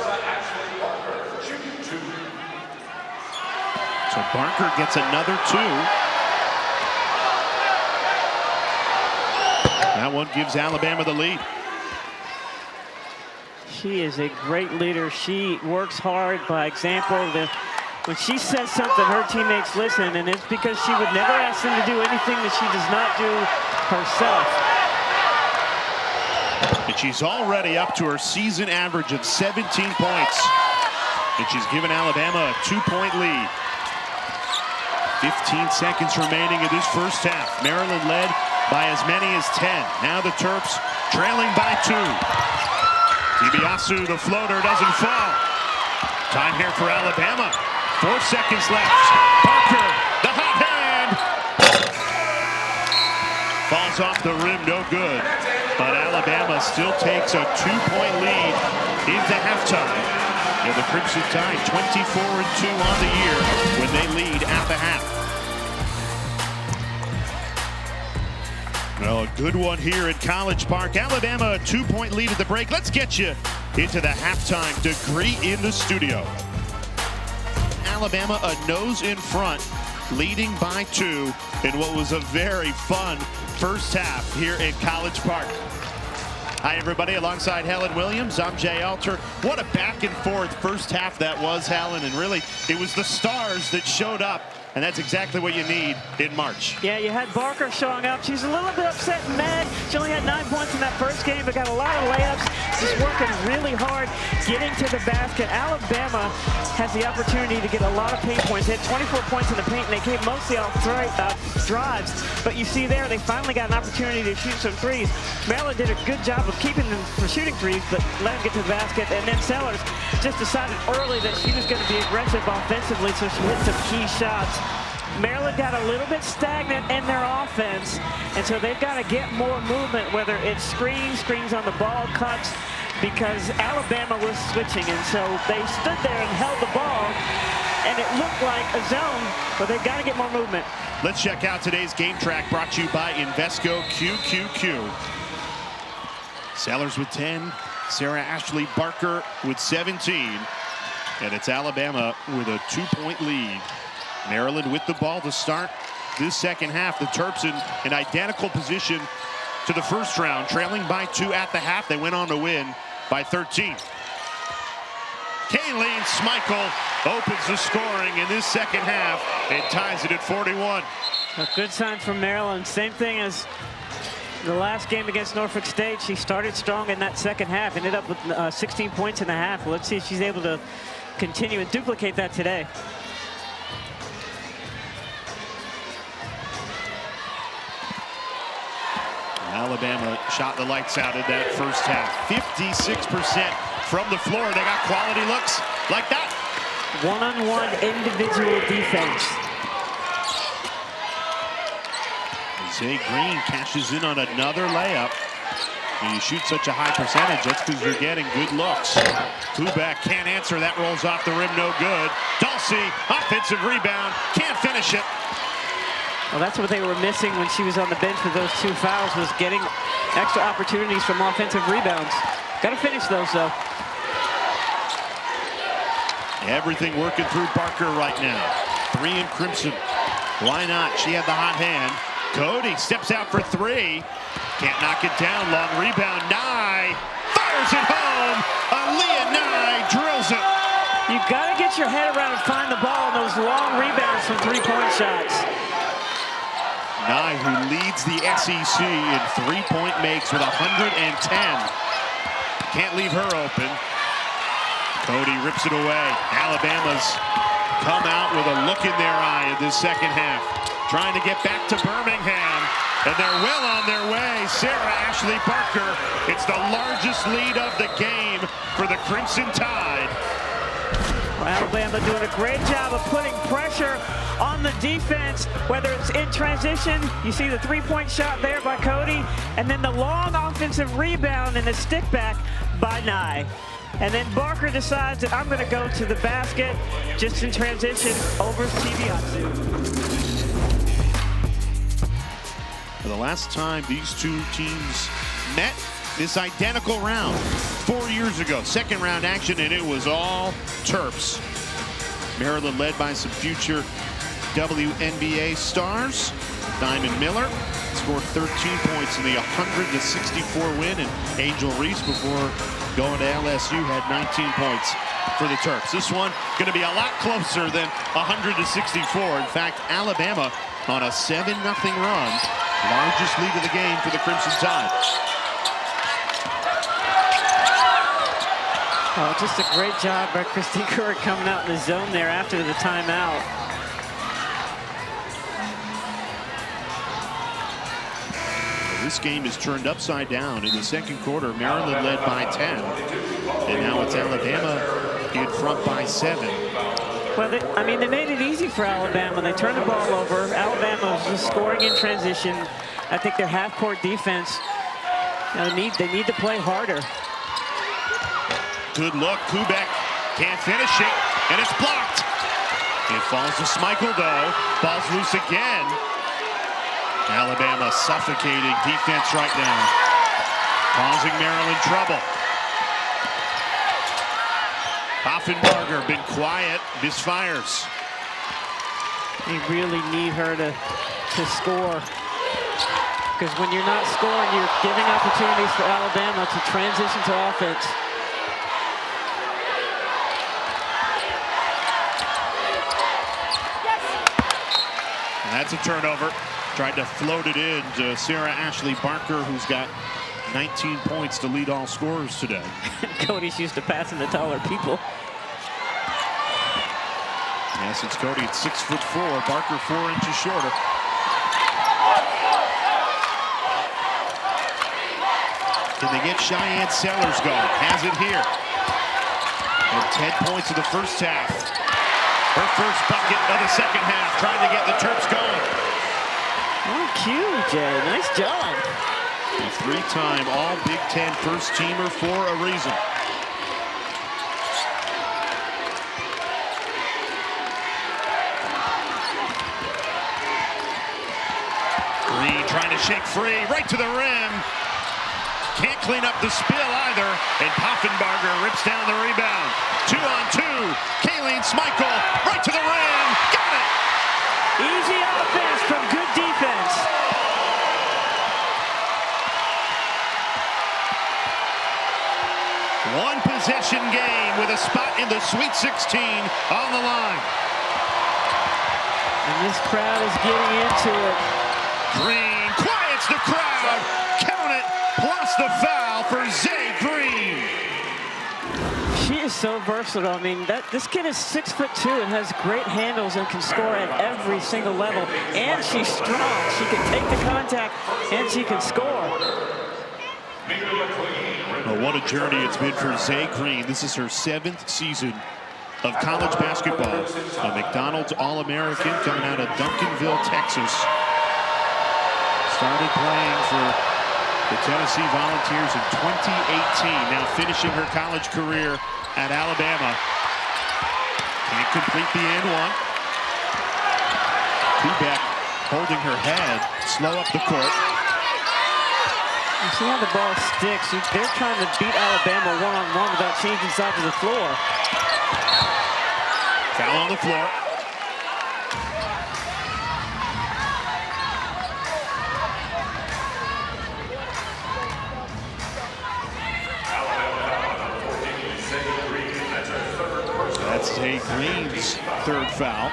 So Barker gets another 2. That one gives Alabama the lead. She is a great leader. She works hard by example. When she says something, her teammates listen, and it's because she would never ask them to do anything that she does not do herself. And she's already up to her season average of 17 points. And she's given Alabama a 2-point lead. 15 seconds remaining in this first half. Maryland led by as many as 10. Now the Terps trailing by 2. DiBiase, the floater, doesn't fall. Time here for Alabama. 4 seconds left. Barker, the hot hand. Falls off the rim, no good. But Alabama still takes a 2-point lead into halftime. Yeah, the Crimson Tide 24-2 on the year when they lead at the half. Well, a good one here at College Park. Alabama a 2-point lead at the break. Let's get you into the halftime degree in the studio. Alabama a nose in front, leading by 2 in what was a very fun first half here at College Park. Hi, everybody. Alongside Helen Williams, I'm Jay Alter. What a back and forth first half that was, Helen. And really, it was the stars that showed up. And that's exactly what you need in March. Yeah, you had Barker showing up. She's a little bit upset and mad. She only had 9 points in that first game, but got a lot of layups. Just working really hard, getting to the basket. Alabama has the opportunity to get a lot of paint points. They had 24 points in the paint, and they came mostly off drives. But you see there, they finally got an opportunity to shoot some threes. Maryland did a good job of keeping them from shooting threes, but let them get to the basket. And then Sellers just decided early that she was going to be aggressive offensively, so she hit some key shots. Maryland got a little bit stagnant in their offense, and so they've got to get more movement, whether it's screens on the ball, cuts, because Alabama was switching, and so they stood there and held the ball, and it looked like a zone, but they've got to get more movement. Let's check out today's game track, brought to you by Invesco QQQ. Sellers with 10, Sarah Ashlee Barker with 17, and it's Alabama with a 2-point lead. Maryland with the ball to start this second half. The Terps in an identical position to the first round, trailing by 2 at the half. They went on to win by 13. Kayleen Schmeichel opens the scoring in this second half and ties it at 41. A good sign from Maryland. Same thing as the last game against Norfolk State. She started strong in that second half, ended up with 16 points in the half. Let's see if she's able to continue and duplicate that today. Alabama shot the lights out in that first half. 56% from the floor. They got quality looks like that. One-on-one individual defense. Zay Green cashes in on another layup. When you shoot such a high percentage, that's because you're getting good looks. Kubek can't answer. That rolls off the rim, no good. Dulcie, offensive rebound, can't finish it. Well, that's what they were missing when she was on the bench with those 2 fouls, was getting extra opportunities from offensive rebounds. Got to finish those, though. Everything working through Barker right now. 3 in crimson. Why not? She had the hot hand. Cody steps out for 3. Can't knock it down. Long rebound. Nye fires it home. Aaliyah Nye drills it. You got to get your head around and find the ball in those long rebounds from three-point shots. Nye, who leads the SEC in three-point makes with 110. Can't leave her open. Cody rips it away. Alabama's come out with a look in their eye in this second half. Trying to get back to Birmingham. And they're well on their way. Sarah Ashlee Barker. It's the largest lead of the game for the Crimson Tide. Well, Alabama doing a great job of putting pressure on the defense, whether it's in transition. You see the three-point shot there by Cody, and then the long offensive rebound and the stick back by Nye. And then Barker decides that I'm going to go to the basket just in transition over Tibiatsu. The last time these two teams met, this identical round 4 years ago. Second round action, and it was all Terps. Maryland led by some future WNBA stars. Diamond Miller scored 13 points in the 100-64 win, and Angel Reese, before going to LSU, had 19 points for the Terps. This one going to be a lot closer than 100-64. In fact, Alabama on a 7-0 run. Largest lead of the game for the Crimson Tide. Oh, just a great job by Christine Curry coming out in the zone there after the timeout. This game is turned upside down. In the second quarter, Maryland led by 10. And now it's Alabama in front by 7. Well, they made it easy for Alabama. They turned the ball over. Alabama was just scoring in transition. I think their half-court defense, they need to play harder. Good look. Kubek can't finish it, and it's blocked. It falls to Schmeichel, though. Ball's loose again. Alabama suffocating defense right now, causing Maryland trouble. Hoffenbarger been quiet, misfires. They really need her to score. Because when you're not scoring, you're giving opportunities for Alabama to transition to offense. And that's a turnover. Tried to float it in to Sarah Ashlee Barker, who's got 19 points to lead all scorers today. Cody's used to passing to taller people. Yes, it's Cody at 6'4", Barker 4 inches shorter. Can they get Cheyenne Sellers going? Has it here. And 10 points in the first half. Her first bucket of the second half, trying to get the Terps going. Oh, cute, Jay. Nice job. A 3-time All-Big Ten first-teamer for a reason. Green trying to shake free, right to the rim. Can't clean up the spill either, and Hoffenbarger rips down the rebound. 2-on-2, Kayleen Schmeichel, right to the rim, got it! Easy offense from good defense. One possession game with a spot in the Sweet 16 on the line. And this crowd is getting into it. Green quiets the crowd. Count it, plus the foul for Zay Green. She is so versatile. I mean, this kid is 6'2" and has great handles and can score at every single level. And she's strong. She can take the contact and she can score. Well, what a journey it's been for Zay Green. This is her 7th season of college basketball. A McDonald's All-American coming out of Duncanville, Texas. Started playing for the Tennessee Volunteers in 2018. Now finishing her college career at Alabama. Can't complete the and one. Kubek holding her head, slow up the court. You see how the ball sticks. They're trying to beat Alabama one-on-one without changing sides of the floor. Foul on the floor. That's Zay Green's third foul.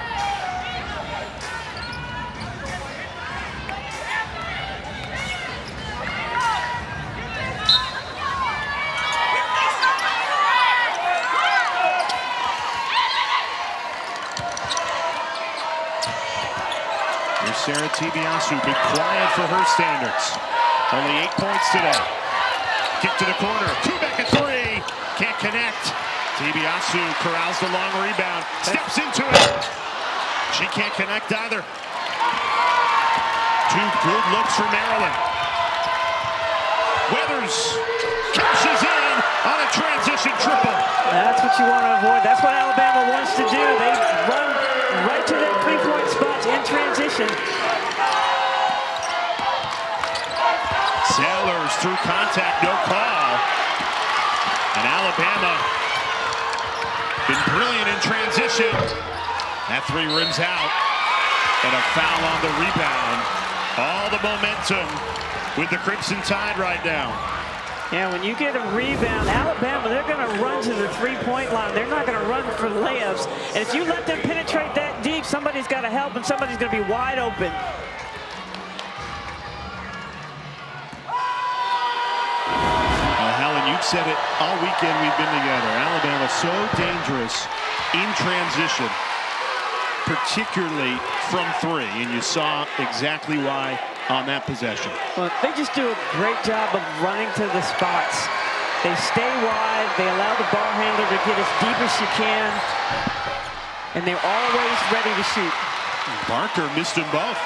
Here's Sarah Ashlee, been quiet for her standards. Only 8 points today. Kick to the corner, two back at three. Can't connect. Ashlee corrals the long rebound, steps into it. She can't connect either. Two good looks for Maryland. Weathers cashes in on a transition triple. That's what you want to avoid. That's what Alabama wants to do. They run right to their three-point spots in transition. Sailors through contact, no call. And Alabama been brilliant in transition. That three rims out. And a foul on the rebound. All the momentum with the Crimson Tide right now. Yeah, when you get a rebound, Alabama, they're going to run to the three-point line. They're not going to run for layups. And if you let them penetrate that deep, somebody's got to help and somebody's going to be wide open. Helen, you've said it all weekend we've been together. Alabama so dangerous in transition, particularly from three, and you saw exactly why on that possession. Well, they just do a great job of running to the spots. They stay wide, they allow the ball handler to get as deep as she can, and they're always ready to shoot. Barker missed them both.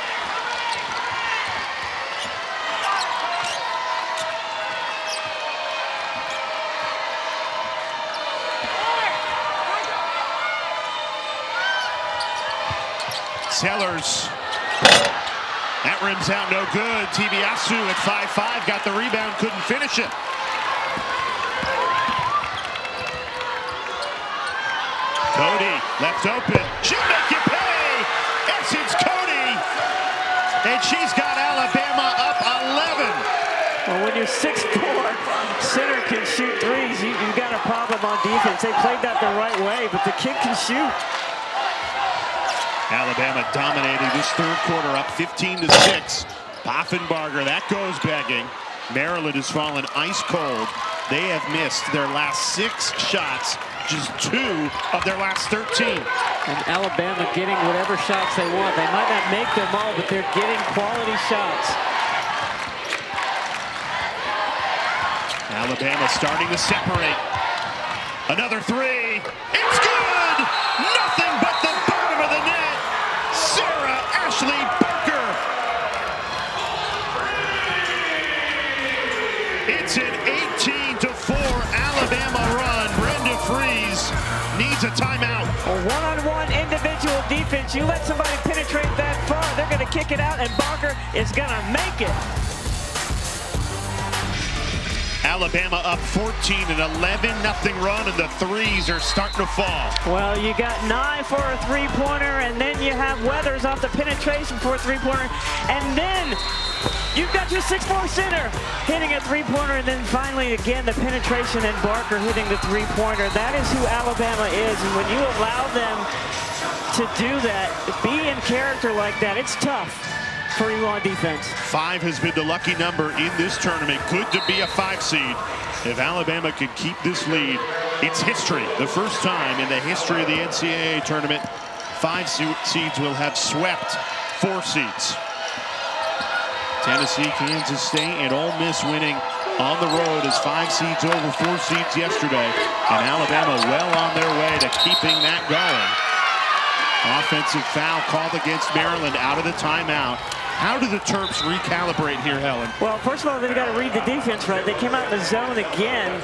Sellers. That rims out no good. Ashlee at 5'5", got the rebound, couldn't finish it. Cody left open. She'll make you pay. It's Cody. And she's got Alabama up 11. Well, when your 6'4" center can shoot threes, you've got a problem on defense. They played that the right way, but the kid can shoot. Alabama dominating this third quarter, up 15-6. Poffenbarger, that goes begging. Maryland has fallen ice cold. They have missed their last 6 shots, just 2 of their last 13. And Alabama getting whatever shots they want. They might not make them all, but they're getting quality shots. Alabama starting to separate. Another three. It's good! Nothing but the bottom of the net. Sarah Ashlee Barker. It's an 18-4 Alabama run. Brenda Freeze needs a timeout. A one-on-one individual defense. You let somebody penetrate that far, they're going to kick it out, and Barker is going to make it. Alabama up 14, an 11-0 run, and the threes are starting to fall. Well, you got Nye for a three-pointer, and then you have Weathers off the penetration for a three-pointer, and then you've got your 6'4" center hitting a three-pointer, and then finally, again, the penetration and Barker hitting the three-pointer. That is who Alabama is, and when you allow them to do that, be in character like that, it's tough for you on defense. 5 has been the lucky number in this tournament. Good to be a 5 seed. If Alabama can keep this lead, it's history. The first time in the history of the NCAA tournament, 5 seeds will have swept 4 seeds. Tennessee, Kansas State, and Ole Miss winning on the road as 5 seeds over 4 seeds yesterday. And Alabama well on their way to keeping that going. Offensive foul called against Maryland out of the timeout. How do the Terps recalibrate here, Helen? Well, first of all, they've got to read the defense right. They came out in the zone again,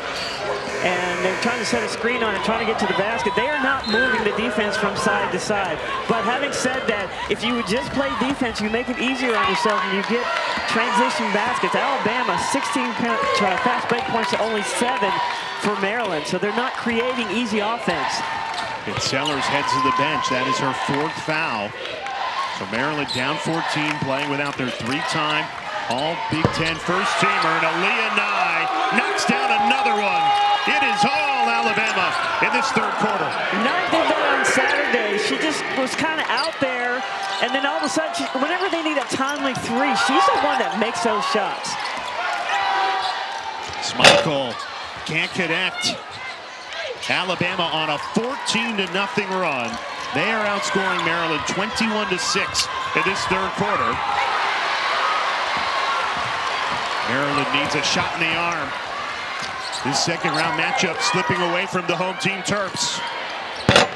and they're trying to set a screen on it, trying to get to the basket. They are not moving the defense from side to side. But having said that, if you would just play defense, you make it easier on yourself and you get transition baskets. Alabama, 16 fast break points to only 7 for Maryland, so they're not creating easy offense. And Sellers heads to the bench. That is her 4th foul. So Maryland down 14, playing without their 3-time All-Big Ten first-teamer. And Aaliyah Nye knocks down another one. It is all Alabama in this 3rd quarter. Nye did that on Saturday. She just was kind of out there, and then all of a sudden, whenever they need a timely 3, she's the one that makes those shots. Michael can't connect. Alabama on a 14-0 run. They are outscoring Maryland 21-6 in this 3rd quarter. Maryland needs a shot in the arm. This 2nd-round matchup slipping away from the home team Terps.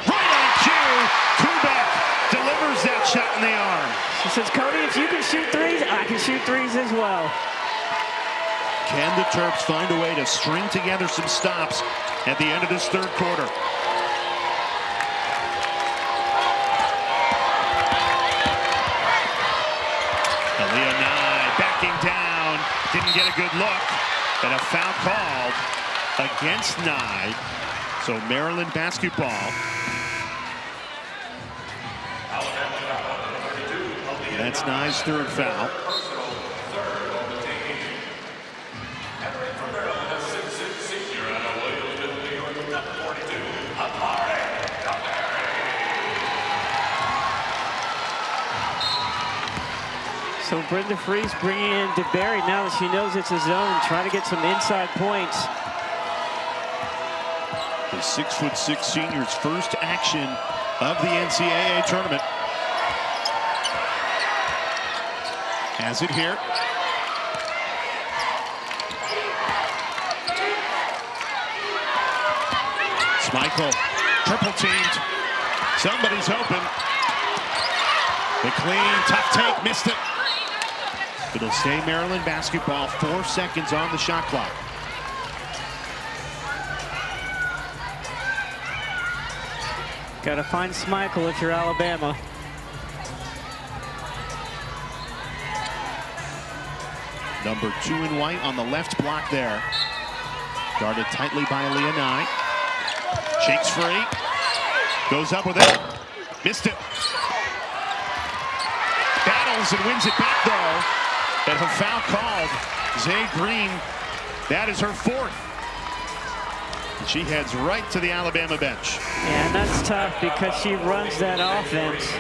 Right on cue, Kubek delivers that shot in the arm. She says, Cody, if you can shoot 3s, I can shoot 3s as well. Can the Terps find a way to string together some stops at the end of this 3rd quarter? Aaliyah Nye backing down, didn't get a good look, and a foul called against Nye. So Maryland basketball. That's Nye's 3rd foul. So Brenda Freese bringing in DeBerry now that she knows it's a zone, trying to get some inside points. The 6'6" senior's first action of the NCAA tournament. Has it here. Michael triple teamed. Somebody's open. McLean, tough take, missed it. It'll stay Maryland basketball. 4 seconds on the shot clock. Got to find Smichael if you're Alabama. Number 2 in white on the left block there. Guarded tightly by Aaliyah Nye. Shakes free. Goes up with it. Missed it. Battles and wins it back though. And a foul called. Zay Green. That is her 4th. And she heads right to the Alabama bench. Yeah, and that's tough because she runs that offense.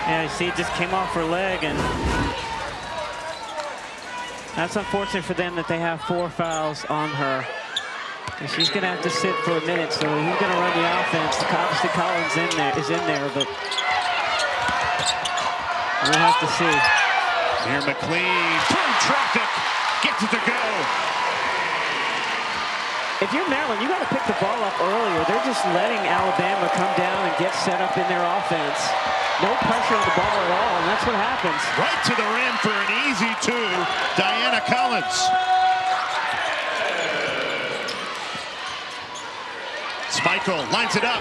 Yeah, you see it just came off her leg, and that's unfortunate for them that they have 4 fouls on her. And she's going to have to sit for a minute, so who's going to run the offense? Obviously Collins is in there, but we'll have to see. Here McLean, through traffic, gets it to go. If you're Maryland, you got to pick the ball up earlier. They're just letting Alabama come down and get set up in their offense. No pressure on the ball at all, and that's what happens. Right to the rim for an easy 2, Diana Collins. Michael lines it up.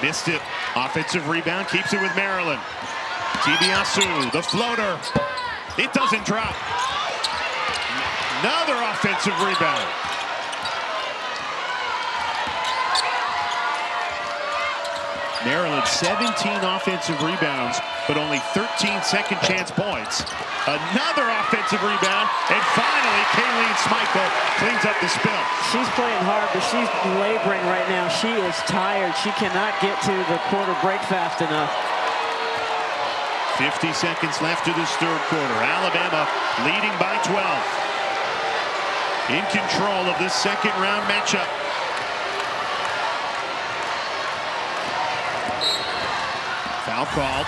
Missed it. Offensive rebound, keeps it with Maryland. Tibiasu, the floater. It doesn't drop. Another offensive rebound. Maryland 17 offensive rebounds, but only 13 second chance points. Another offensive rebound, and finally Kayleen Smichael cleans up the spill. She's playing hard, but she's laboring right now. She is tired. She cannot get to the quarter break fast enough. 50 seconds left to this 3rd quarter. Alabama leading by 12. In control of this 2nd round matchup. Foul called.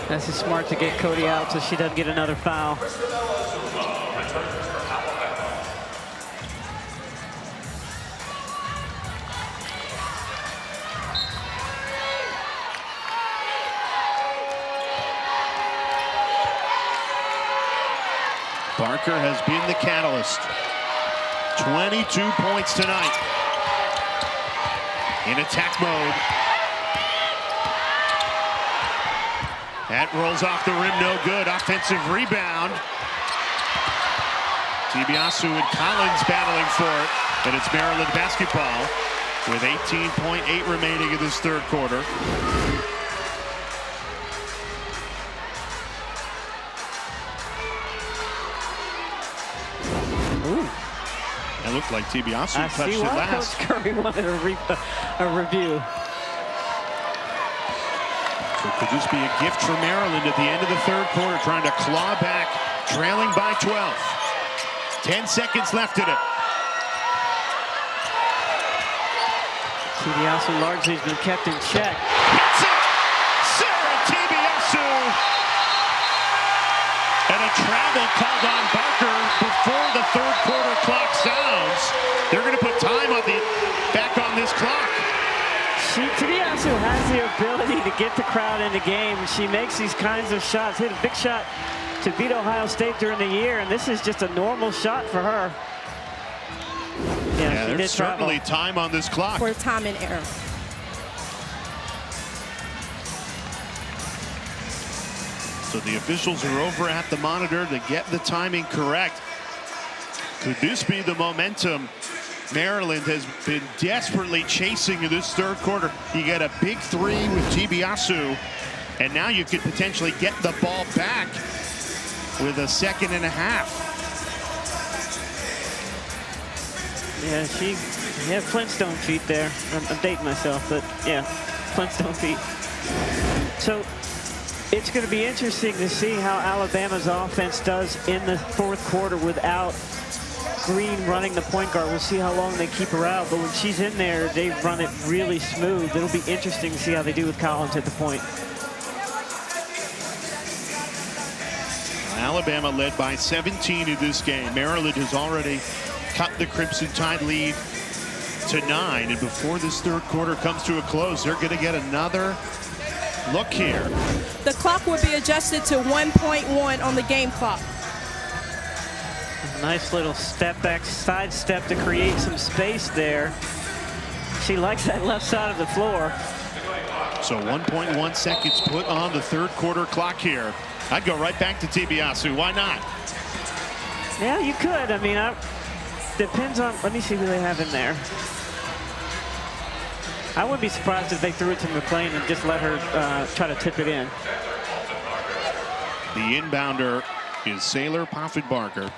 This is smart to get Cody out so she doesn't get another foul. Barker has been the catalyst. 22 points tonight. In attack mode. That rolls off the rim, no good. Offensive rebound. DiBiase and Collins battling for it, and it's Maryland basketball with 18.8 remaining in this third quarter. Ooh. It looked like DiBiase I touched see it why last. Coach Curry wanted a review. So could this be a gift for Maryland at the end of the third quarter, trying to claw back, trailing by 12. 10 seconds left in it. DiBiase largely has been kept in check. Hits it! Sarah DiBiase! And a travel called on Barker before the third quarter clock sounds. They're going to put time on back on this clock. DiBiase has the ability to get the crowd in the game. She makes these kinds of shots. Hit a big shot to beat Ohio State during the year, and this is just a normal shot for her. Yeah, there's certainly time on this clock. For time and error. So the officials are over at the monitor to get the timing correct. Could this be the momentum Maryland has been desperately chasing in this third quarter? You get a big three with DiBiase, and now you could potentially get the ball back with a second and a half. Yeah, she had Flintstone feet there. I'm dating myself, but yeah, Flintstone feet. So it's going to be interesting to see how Alabama's offense does in the fourth quarter without Green running the point guard. We'll see how long they keep her out, but when she's in there, they run it really smooth. It'll be interesting to see how they do with Collins at the point. Alabama led by 17 in this game. Maryland has already cut the Crimson Tide lead to 9, and before this third quarter comes to a close, they're going to get another look here. The clock will be adjusted to 1.1 on the game clock. Nice little step back, side step to create some space there. She likes that left side of the floor. So 1.1 seconds put on the third quarter clock here. I'd go right back to DiBiase. Why not? Yeah, you could. I mean, depends on, let me see who they have in there. I wouldn't be surprised if they threw it to McClain and just let her try to tip it in. The inbounder is Sarah Ashlee Barker.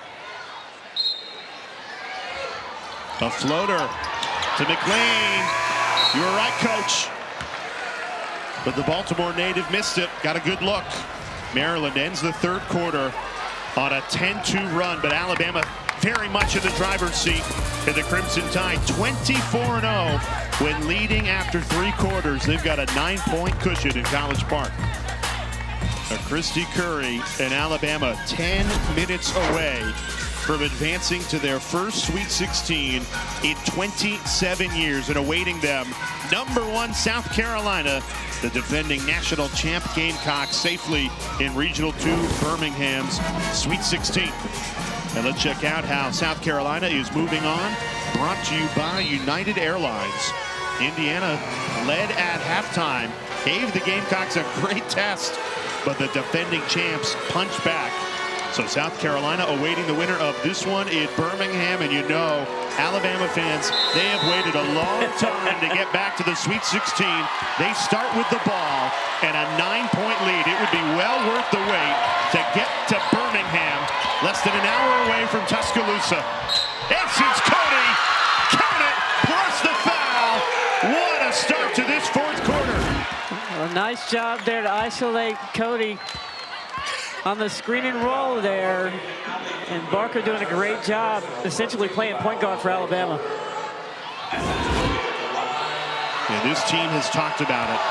A floater to McClain. You were right, coach. But the Baltimore native missed it. Got a good look. Maryland ends the third quarter on a 10-2 run, but Alabama very much in the driver's seat in the Crimson Tide. 24-0 when leading after 3 quarters. They've got a 9-point cushion in College Park. Christy Curry and Alabama 10 minutes away from advancing to their first Sweet 16 in 27 years, and awaiting them, #1 South Carolina, the defending national champ Gamecocks, safely in Regional 2 Birmingham's Sweet 16. And let's check out how South Carolina is moving on. Brought to you by United Airlines. Indiana led at halftime, gave the Gamecocks a great test, but the defending champs punched back. So South Carolina awaiting the winner of this one in Birmingham. And you know, Alabama fans, they have waited a long time to get back to the Sweet 16. They start with the ball and a 9-point lead. It would be well worth the wait to get to Birmingham, less than an hour away from Tuscaloosa. And it's Cody, count it, plus the foul. What a start to this fourth quarter. A nice job there to isolate Cody on the screen and roll there, and Barker doing a great job essentially playing point guard for Alabama. Yeah, this team has talked about it.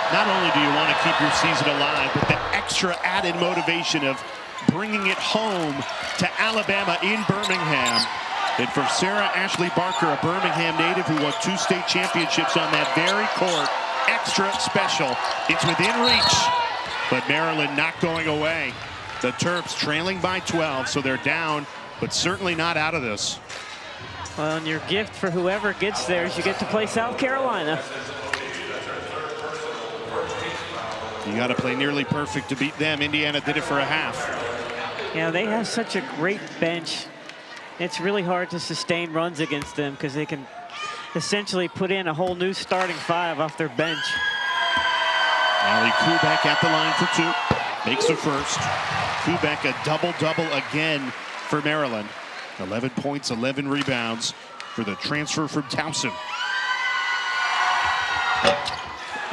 Not only do you want to keep your season alive, but the extra added motivation of bringing it home to Alabama in Birmingham. And for Sarah Ashlee Barker, a Birmingham native who won 2 state championships on that very court, extra special. It's within reach, but Maryland not going away. The Terps trailing by 12, so they're down, but certainly not out of this. Well, and your gift for whoever gets there is you get to play South Carolina. You got to play nearly perfect to beat them. Indiana did it for a half. Yeah, they have such a great bench. It's really hard to sustain runs against them because they can essentially put in a whole new starting five off their bench. Ali Kubek at the line for two. Makes the first. Kubek a double-double again for Maryland. 11 points, 11 rebounds for the transfer from Towson.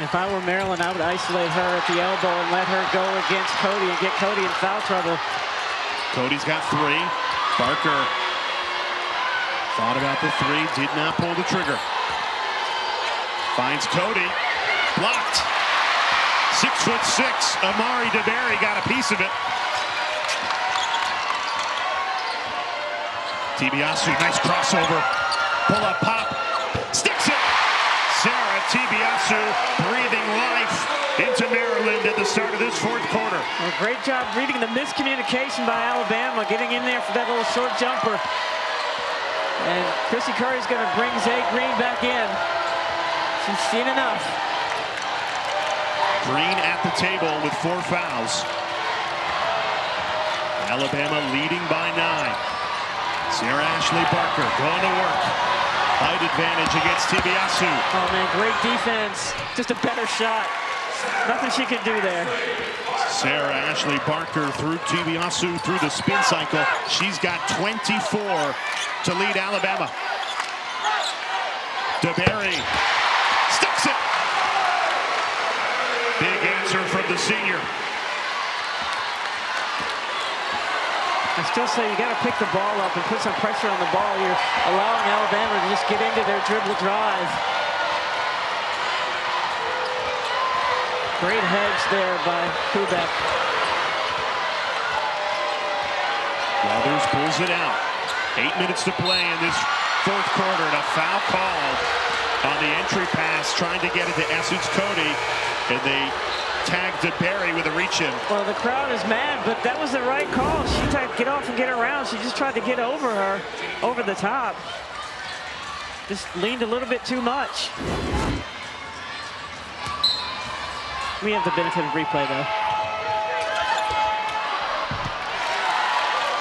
If I were Maryland, I would isolate her at the elbow and let her go against Cody and get Cody in foul trouble. Cody's got three. Barker thought about the three, did not pull the trigger. Finds Cody, blocked. 6'6", Amari DeBerry got a piece of it. Tibiasu, nice crossover. Pull up pop, sticks it. Sarah Tibiasu breathing life into Maryland at the start of this fourth quarter. Well, great job reading the miscommunication by Alabama, getting in there for that little short jumper. And Chrissy Curry's going to bring Zay Green back in. She's seen enough. Green at the table with 4 fouls. Alabama leading by 9. Sarah Ashlee Barker going to work. Height advantage against Tibiasu. Oh man, great defense. Just a better shot. Nothing she can do there. Sarah Ashlee Barker through Tibiasu through the spin cycle. She's got 24 to lead Alabama. DeBerry sticks it. Big answer from the senior. I still say you got to pick the ball up and put some pressure on the ball. You're allowing Alabama to just get into their dribble drive. Great hedge there by Kubek. Weathers pulls it out. 8 minutes to play in this fourth quarter, and a foul called on the entry pass, trying to get it to Essence Cody, and they tagged DeBerry with a reach-in. Well, the crowd is mad, but that was the right call. She tried to get off and get around. She just tried to get over her, over the top. Just leaned a little bit too much. We have the benefit of replay, though.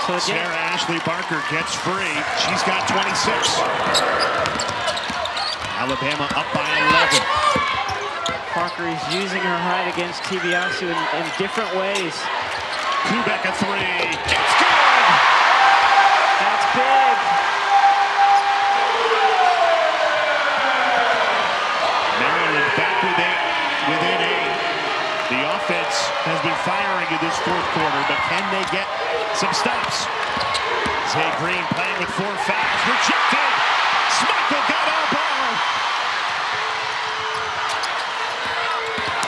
So again, Sarah Ashlee Barker gets free. She's got 26. Alabama up by 11. Parker is using her height against Tibiasu in different ways. Kubek a three. It's good! That's big. Maryland back within 8. The offense has been firing in this fourth quarter, but can they get some stops? Zay Green playing with 4 fouls. Rejected! Smichael got all ball!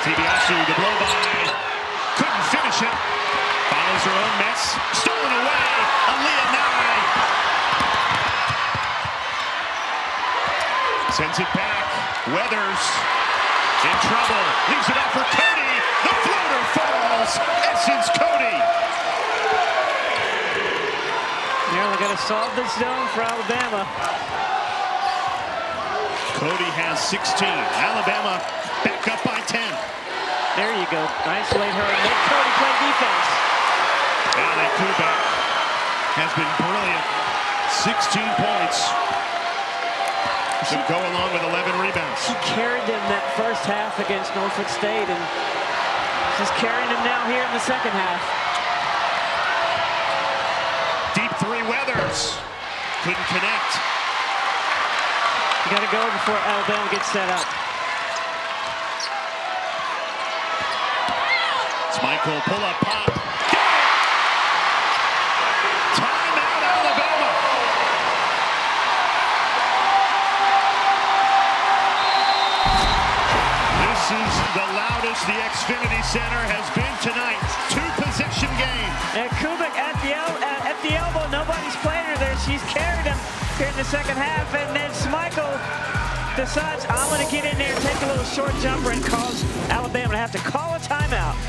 Tibiasu, the blow by, couldn't finish it. Follows her own miss, stolen away. Aaliyah Nye sends it back. Weathers in trouble, leaves it up for Cody. The floater falls. Essence Cody. Maryland got to solve this zone for Alabama. Cody has 16. Alabama back up by 10. There you go. Isolate her and make Cody play defense. Ali Kubek has been brilliant. 16 points. To go along with 11 rebounds. She carried them that first half against Norfolk State, and she's carrying them now here in the second half. Deep three, Weathers. Couldn't connect. You got to go before Alabama gets set up. Michael, pull up, pop. Get it! Timeout, Alabama. This is the loudest the Xfinity Center has been tonight. 2-possession game. And Kubek at the elbow. Nobody's playing her there. She's carried him here in the second half, and then Smichael decides, I'm going to get in there and take a little short jumper and cause Alabama to have to call a timeout.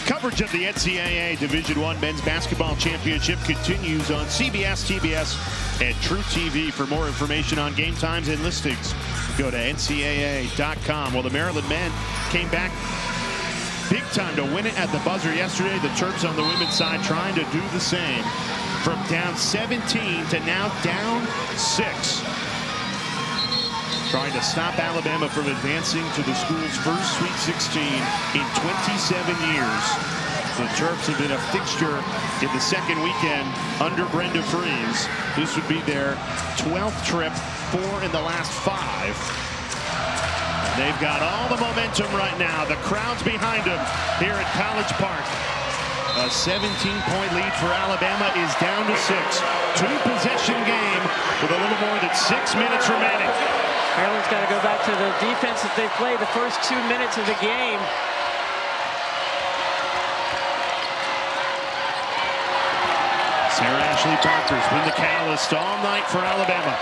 Coverage of the NCAA Division I Men's Basketball Championship continues on CBS, TBS, and True TV. For more information on game times and listings, Go to NCAA.com. Well, the Maryland men came back big time to win it at the buzzer yesterday. The Terps on the women's side trying to do the same. From down 17 to now down 6. Trying to stop Alabama from advancing to the school's first Sweet 16 in 27 years. The Terps have been a fixture in the second weekend under Brenda Freeze. This would be their 12th trip, 4 in the last 5. They've got all the momentum right now. The crowd's behind them here at College Park. A 17-point lead for Alabama is down to 6. 2-possession game with a little more than 6 minutes remaining. Maryland's got to go back to the defense that they played the first 2 minutes of the game. Sarah Ashlee Barker's been the catalyst all night for Alabama.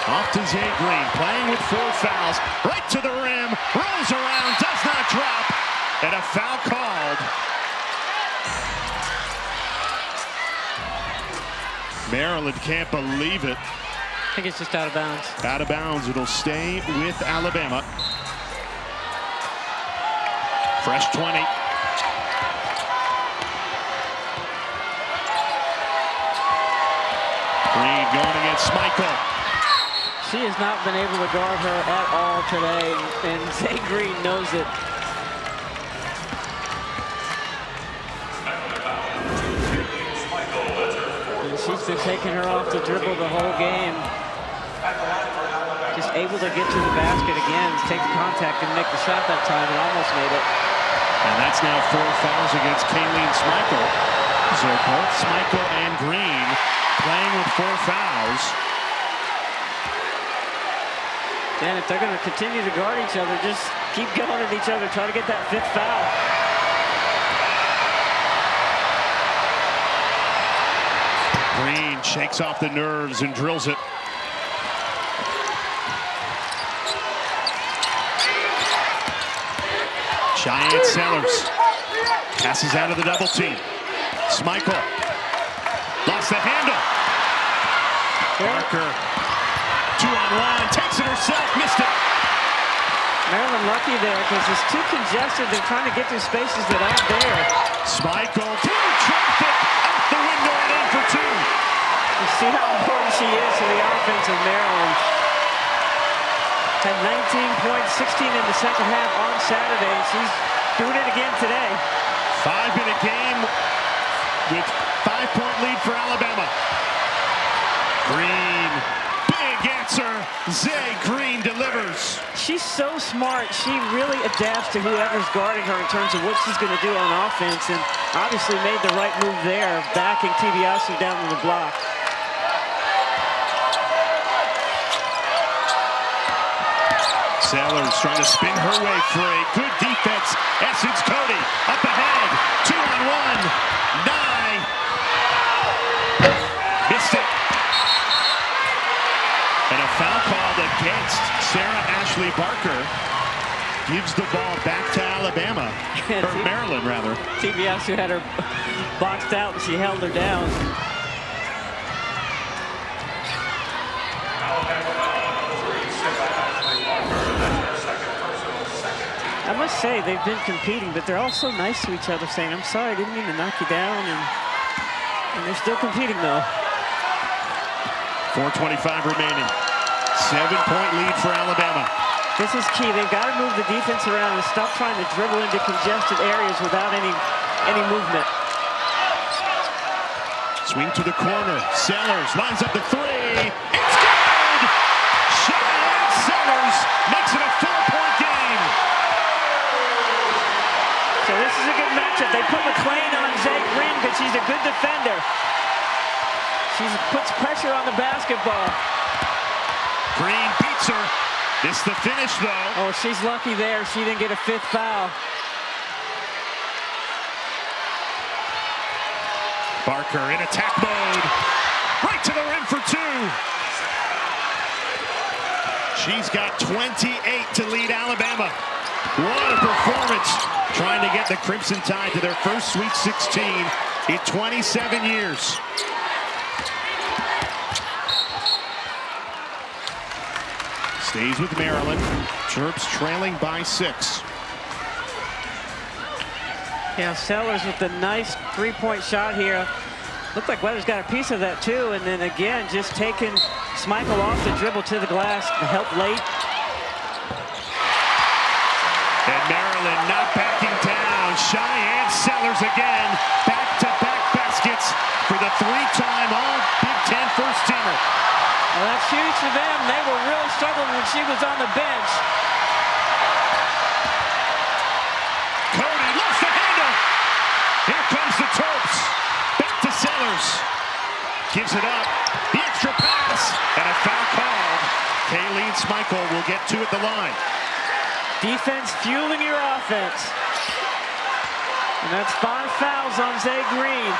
Off to Zay Green, playing with 4 fouls. Right to the rim, rolls around, does not drop, and a foul called. Maryland can't believe it. I think it's just out of bounds. Out of bounds. It'll stay with Alabama. Fresh 20. Green going against Michael. She has not been able to guard her at all today, and Zay Green knows it. And she's been taking her off the dribble the whole game. Just able to get to the basket again, take the contact and make the shot that time, and almost made it. And that's now 4 fouls against Kayleen Schmeichel. So both Schmeichel and Green playing with 4 fouls. And if they're going to continue to guard each other, just keep going at each other, try to get that 5th foul. Green shakes off the nerves and drills it. Cheyenne Sellers passes out of the double team. Schmeichel lost the handle. Barker 2-on-1, takes it herself, missed it. Maryland lucky there because it's too congested. They're trying to get through spaces that aren't there. Schmeichel through traffic, out the window and in for 2. You see how important she is to the offense of Maryland. Had 19 points, 16 in the second half on Saturday, and she's doing it again today. 5-minute game with 5-point lead for Alabama. Green, big answer. Zay Green delivers. She's so smart. She really adapts to whoever's guarding her in terms of what she's going to do on offense, and obviously made the right move there, backing TBS down on the block. Sellers trying to spin her way free. Good defense. Essence Cody up ahead. 2-on-1. Nye. Missed it. And a foul called against Sarah Ashlee Barker. Gives the ball back to Alabama. Or Maryland, rather. TBS who had her boxed out and she held her down. I must say, they've been competing, but they're all so nice to each other, saying, I'm sorry, I didn't mean to knock you down, and they're still competing, though. 4:25 remaining. 7-point lead for Alabama. This is key. They've got to move the defense around and stop trying to dribble into congested areas without any movement. Swing to the corner. Sellers lines up the 3. It's good! Cheyenne Sellers makes it a 4-point game. So this is a good matchup. They put McClain on Zay Green because she's a good defender. She puts pressure on the basketball. Green beats her. This the finish, though. Oh, she's lucky there. She didn't get a 5th foul. Barker in attack mode. Right to the rim for 2. She's got 28 to lead Alabama. What a performance. Trying to get the Crimson Tide to their first Sweet 16 in 27 years. Stays with Maryland. Terps trailing by 6. Yeah, Sellers with the nice three-point shot here. Looked like Weathers got a piece of that too, and then again just taking Schmeichel off the dribble to the glass to help late. And Maryland not backing down. Cheyenne Sellers again. Back-to-back baskets for the 3-time All-Big Ten first-teamer. Well, that's huge for them. They were really struggling when she was on the bench. Cody lost the handle. Here comes the Terps. Back to Sellers. Gives it up. The extra pass. And a foul called. Kayleen Schmeichel will get 2 at the line. Defense fueling your offense. And that's 5 fouls on Zay Green.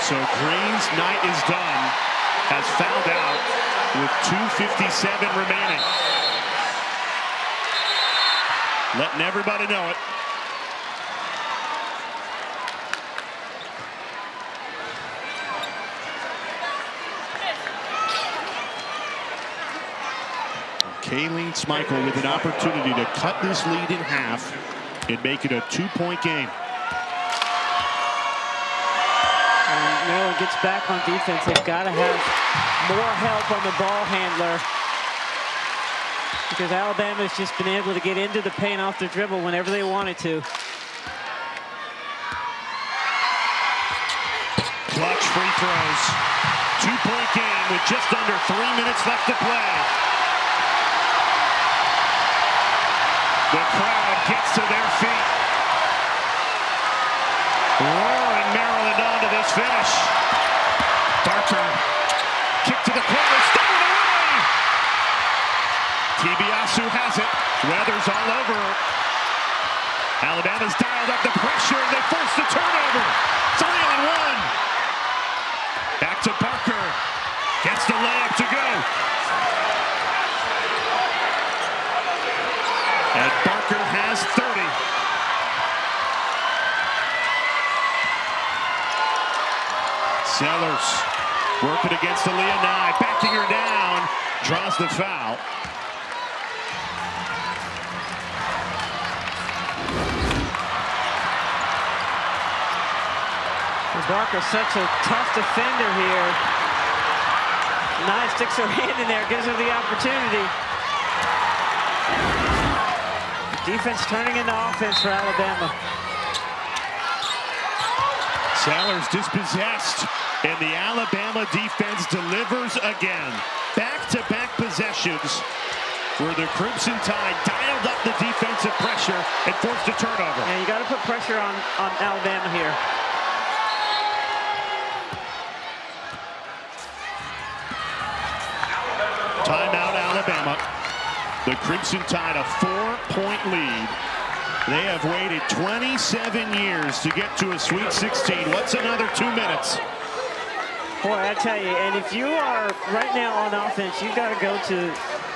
So Green's night is done. Has fouled out with 2:57 remaining. Letting everybody know it. Kayleen Schmeichel with an opportunity to cut this lead in half and make it a 2-point game. And Maryland gets back on defense. They've got to have more help on the ball handler, because Alabama's just been able to get into the paint off the dribble whenever they wanted to. Clutch free throws. 2-point game with just under 3 minutes left to play. The crowd gets to their feet. Roaring Maryland on to this finish. Barker, kick to the corner, stolen away. Tibiasu has it. Weathers all over her. Alabama's dialed up the pressure, and they force the turnover. 3-on-1. Back to Barker. Gets the layup to go. And Barker has 30. Sellers working against Aaliyah Nye, backing her down, draws the foul. Barker's such a tough defender here. Nye sticks her hand in there, gives her the opportunity. Defense turning into offense for Alabama. Sellers dispossessed, and the Alabama defense delivers again. Back-to-back possessions where the Crimson Tide dialed up the defensive pressure and forced a turnover. Yeah, you got to put pressure on Alabama here. Timeout, Alabama. The Crimson Tide a 4-point lead. They have waited 27 years to get to a Sweet 16. What's another 2 minutes? Boy, I tell you, and if you are right now on offense, you've got to go to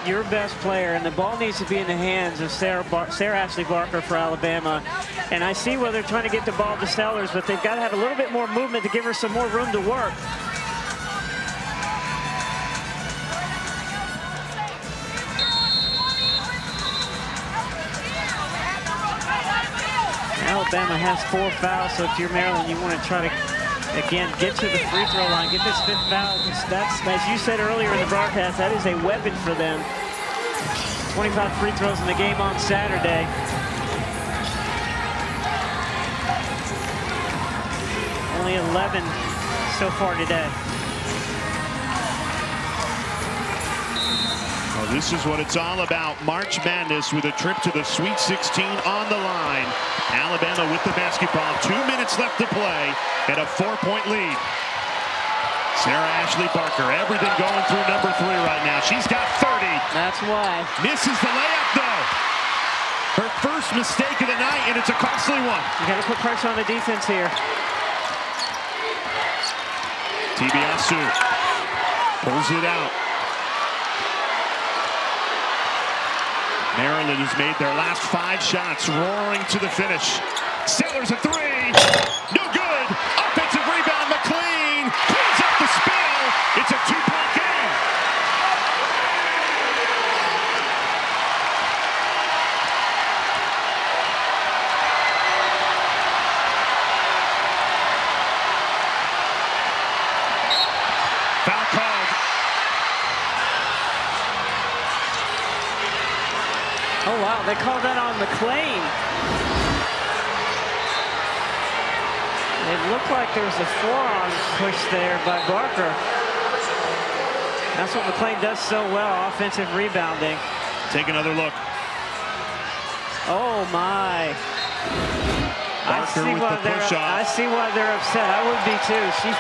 your best player, and the ball needs to be in the hands of Sarah Ashlee Barker for Alabama. And I see where they're trying to get the ball to Sellers, but they've got to have a little bit more movement to give her some more room to work. Alabama has 4 fouls, so if you're Maryland, you want to try to, again, get to the free throw line, get this 5th foul. That's, as you said earlier in the broadcast, that is a weapon for them. 25 free throws in the game on Saturday. Only 11 so far today. Well, this is what it's all about. March Madness with a trip to the Sweet 16 on the line. Alabama with the basketball. 2 minutes left to play and a 4-point lead. Sarah Ashlee Barker, everything going through number 3 right now. She's got 30. That's why. Misses the layup, though. Her first mistake of the night, and it's a costly one. You got to put pressure on the defense here. Tibiasu pulls it out. Maryland has made their last 5 shots, roaring to the finish. Sellers a 3. No good. Offensive rebound, McLean cleans up the spill. It's a foul. They called that on McLean. It looked like there was a forearm push there by Barker. That's what McLean does so well, offensive rebounding. Take another look. Oh, my. Barker with the push-off. I see why they're upset. I would be, too. She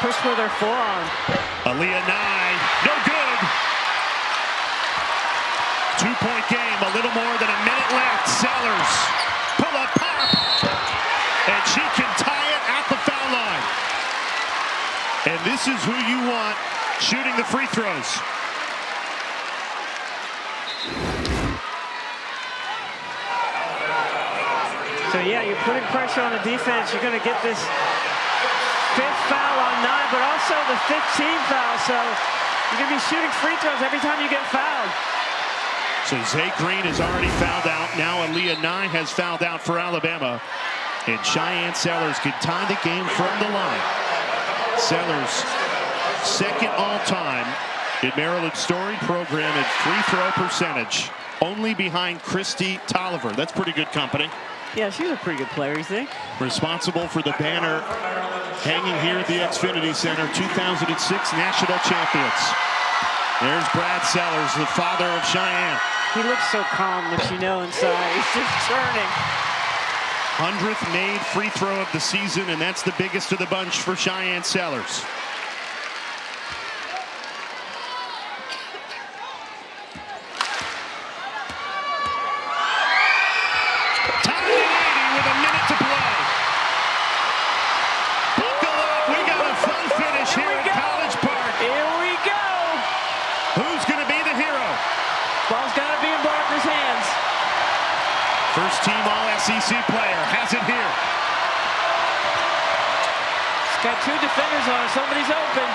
pushed with her forearm. Aaliyah Nye, no good. 2-point game, a little more than a minute left. Sellers, pull-up pop. And she can tie it at the foul line. And this is who you want shooting the free throws. So, yeah, you're putting pressure on the defense. You're going to get this 5th foul on Nye, but also the 15th foul. So you're going to be shooting free throws every time you get fouled. So Zay Green is already fouled out. Now Aaliyah Nye has fouled out for Alabama. And Cheyenne Sellers can tie the game from the line. Sellers, second all-time in Maryland's storied program in free throw percentage. Only behind Christy Tolliver. That's pretty good company. Yeah, she's a pretty good player, you think? Responsible for the banner hanging here at the Xfinity Center, 2006 national champions. There's Brad Sellers, the father of Cheyenne. He looks so calm, but you know inside he's just turning. 100th made free throw of the season, and that's the biggest of the bunch for Cheyenne Sellers. Tied at 80 with a minute to play. Buckle up, we got a fun finish here at College Park. Here we go. Who's going to be the hero? Ball's got to be in Barker's hands. First team All-SEC player has it here. He's got 2 defenders on him. Somebody's open.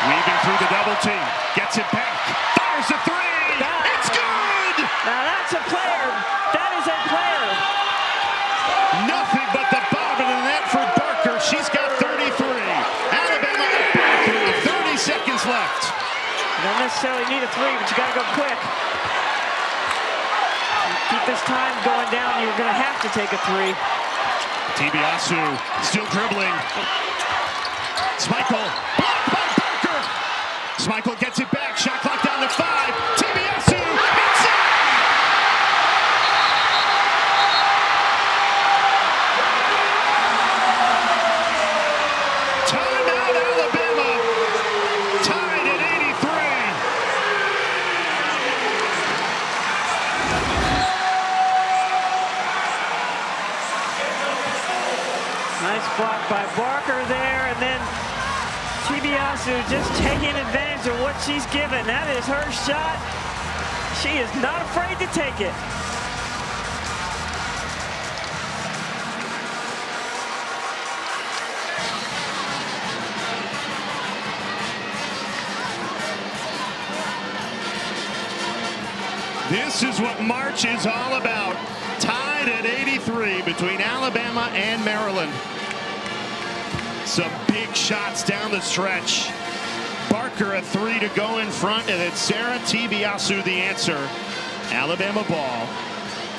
Weaving through the double team. Gets it back. Fires a 3. It's good! Now that's a player. That is a player. Nothing but the bottom of the net for Barker. She's got 33. Alabama up by 3. 30 seconds left. You don't necessarily need a 3, but you got to go quick. Keep this time going down, you're going to have to take a 3. Tibiasu still dribbling. Smichael, blocked by Barker. Smichael gets it back. Shot clock down to 5. Tibiasu hits it. Timeout Alabama. Tied at 83. Nice block by Barker there, and then Tibiasu just taking advantage of what she's given. That is her shot. She is not afraid to take it. This is what March is all about. Tied at 83 between Alabama and Maryland. Some big shots down the stretch. Barker a 3 to go in front, and then Sarah Tibiasu the answer. Alabama ball.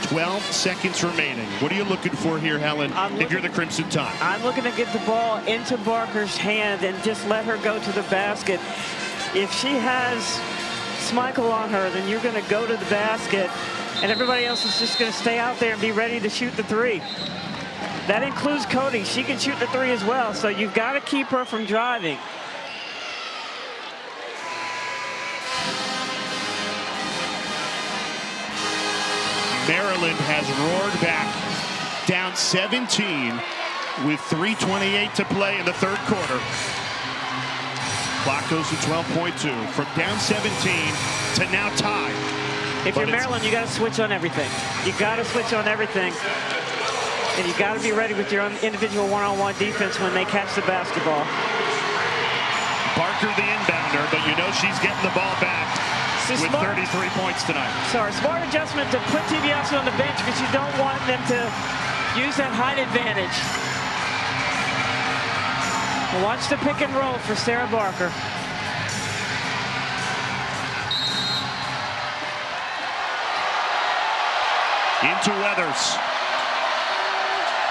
12 seconds remaining. What are you looking for here, Helen, if you're the Crimson Tide? I'm looking to get the ball into Barker's hand and just let her go to the basket. If she has Smichael on her, then you're going to go to the basket, and everybody else is just going to stay out there and be ready to shoot the 3. That includes Cody. She can shoot the 3 as well, so you've got to keep her from driving. Maryland has roared back, down 17 with 3:28 to play in the third quarter. Clock goes to 12.2. From down 17 to now tied. If you're Maryland, you got to switch on everything. You got to switch on everything. And you got to be ready with your individual one-on-one defense when they catch the basketball. Barker the inbounder, but you know she's getting the ball back with 33 points tonight. So a smart adjustment to put Tibiasu on the bench because you don't want them to use that height advantage. Watch the pick and roll for Sarah Barker. Into Weathers.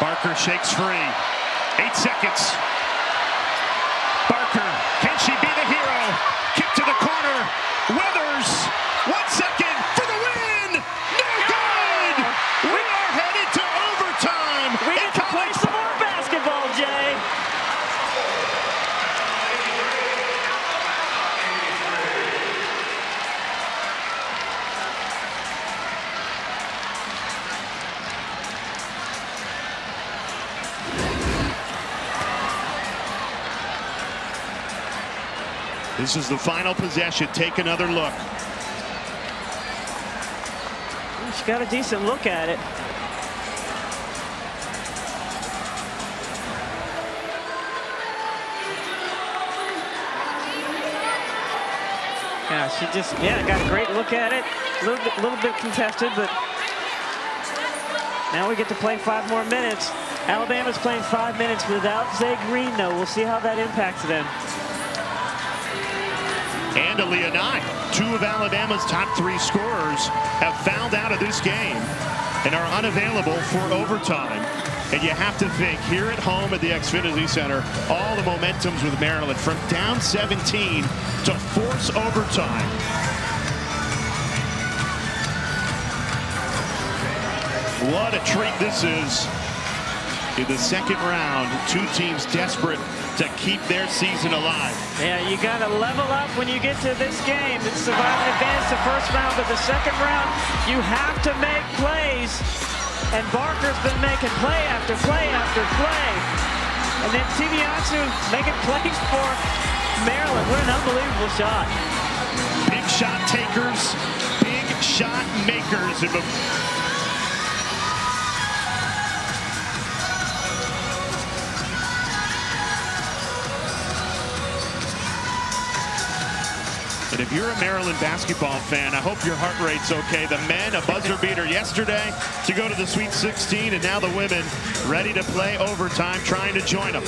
Barker shakes free. 8 seconds. Barker, can she be the hero? Kick to the corner. Weathers, 1 second for the win. No good. We are headed to overtime. We get to play some more basketball, Jay. This is the final possession. Take another look. She got a decent look at it. Yeah, she just got a great look at it. A little bit contested, but now we get to play 5 more minutes. Alabama's playing 5 minutes without Zay Green, though. We'll see how that impacts them. And Aaliyah Nye, 2 of Alabama's top 3 scorers, have fouled out of this game and are unavailable for overtime. And you have to think, here at home at the Xfinity Center, all the momentum's with Maryland from down 17 to force overtime. What a treat this is. In the second round, 2 teams desperate to keep their season alive. Yeah, you got to level up when you get to this game. It's survive and advance the first round, but the second round, you have to make plays. And Barker's been making play after play after play. And then Tibiansu making plays for Maryland. What an unbelievable shot. Big shot takers, big shot makers. And if you're a Maryland basketball fan, I hope your heart rate's okay. The men, a buzzer beater yesterday to go to the Sweet 16, and now the women ready to play overtime, trying to join them.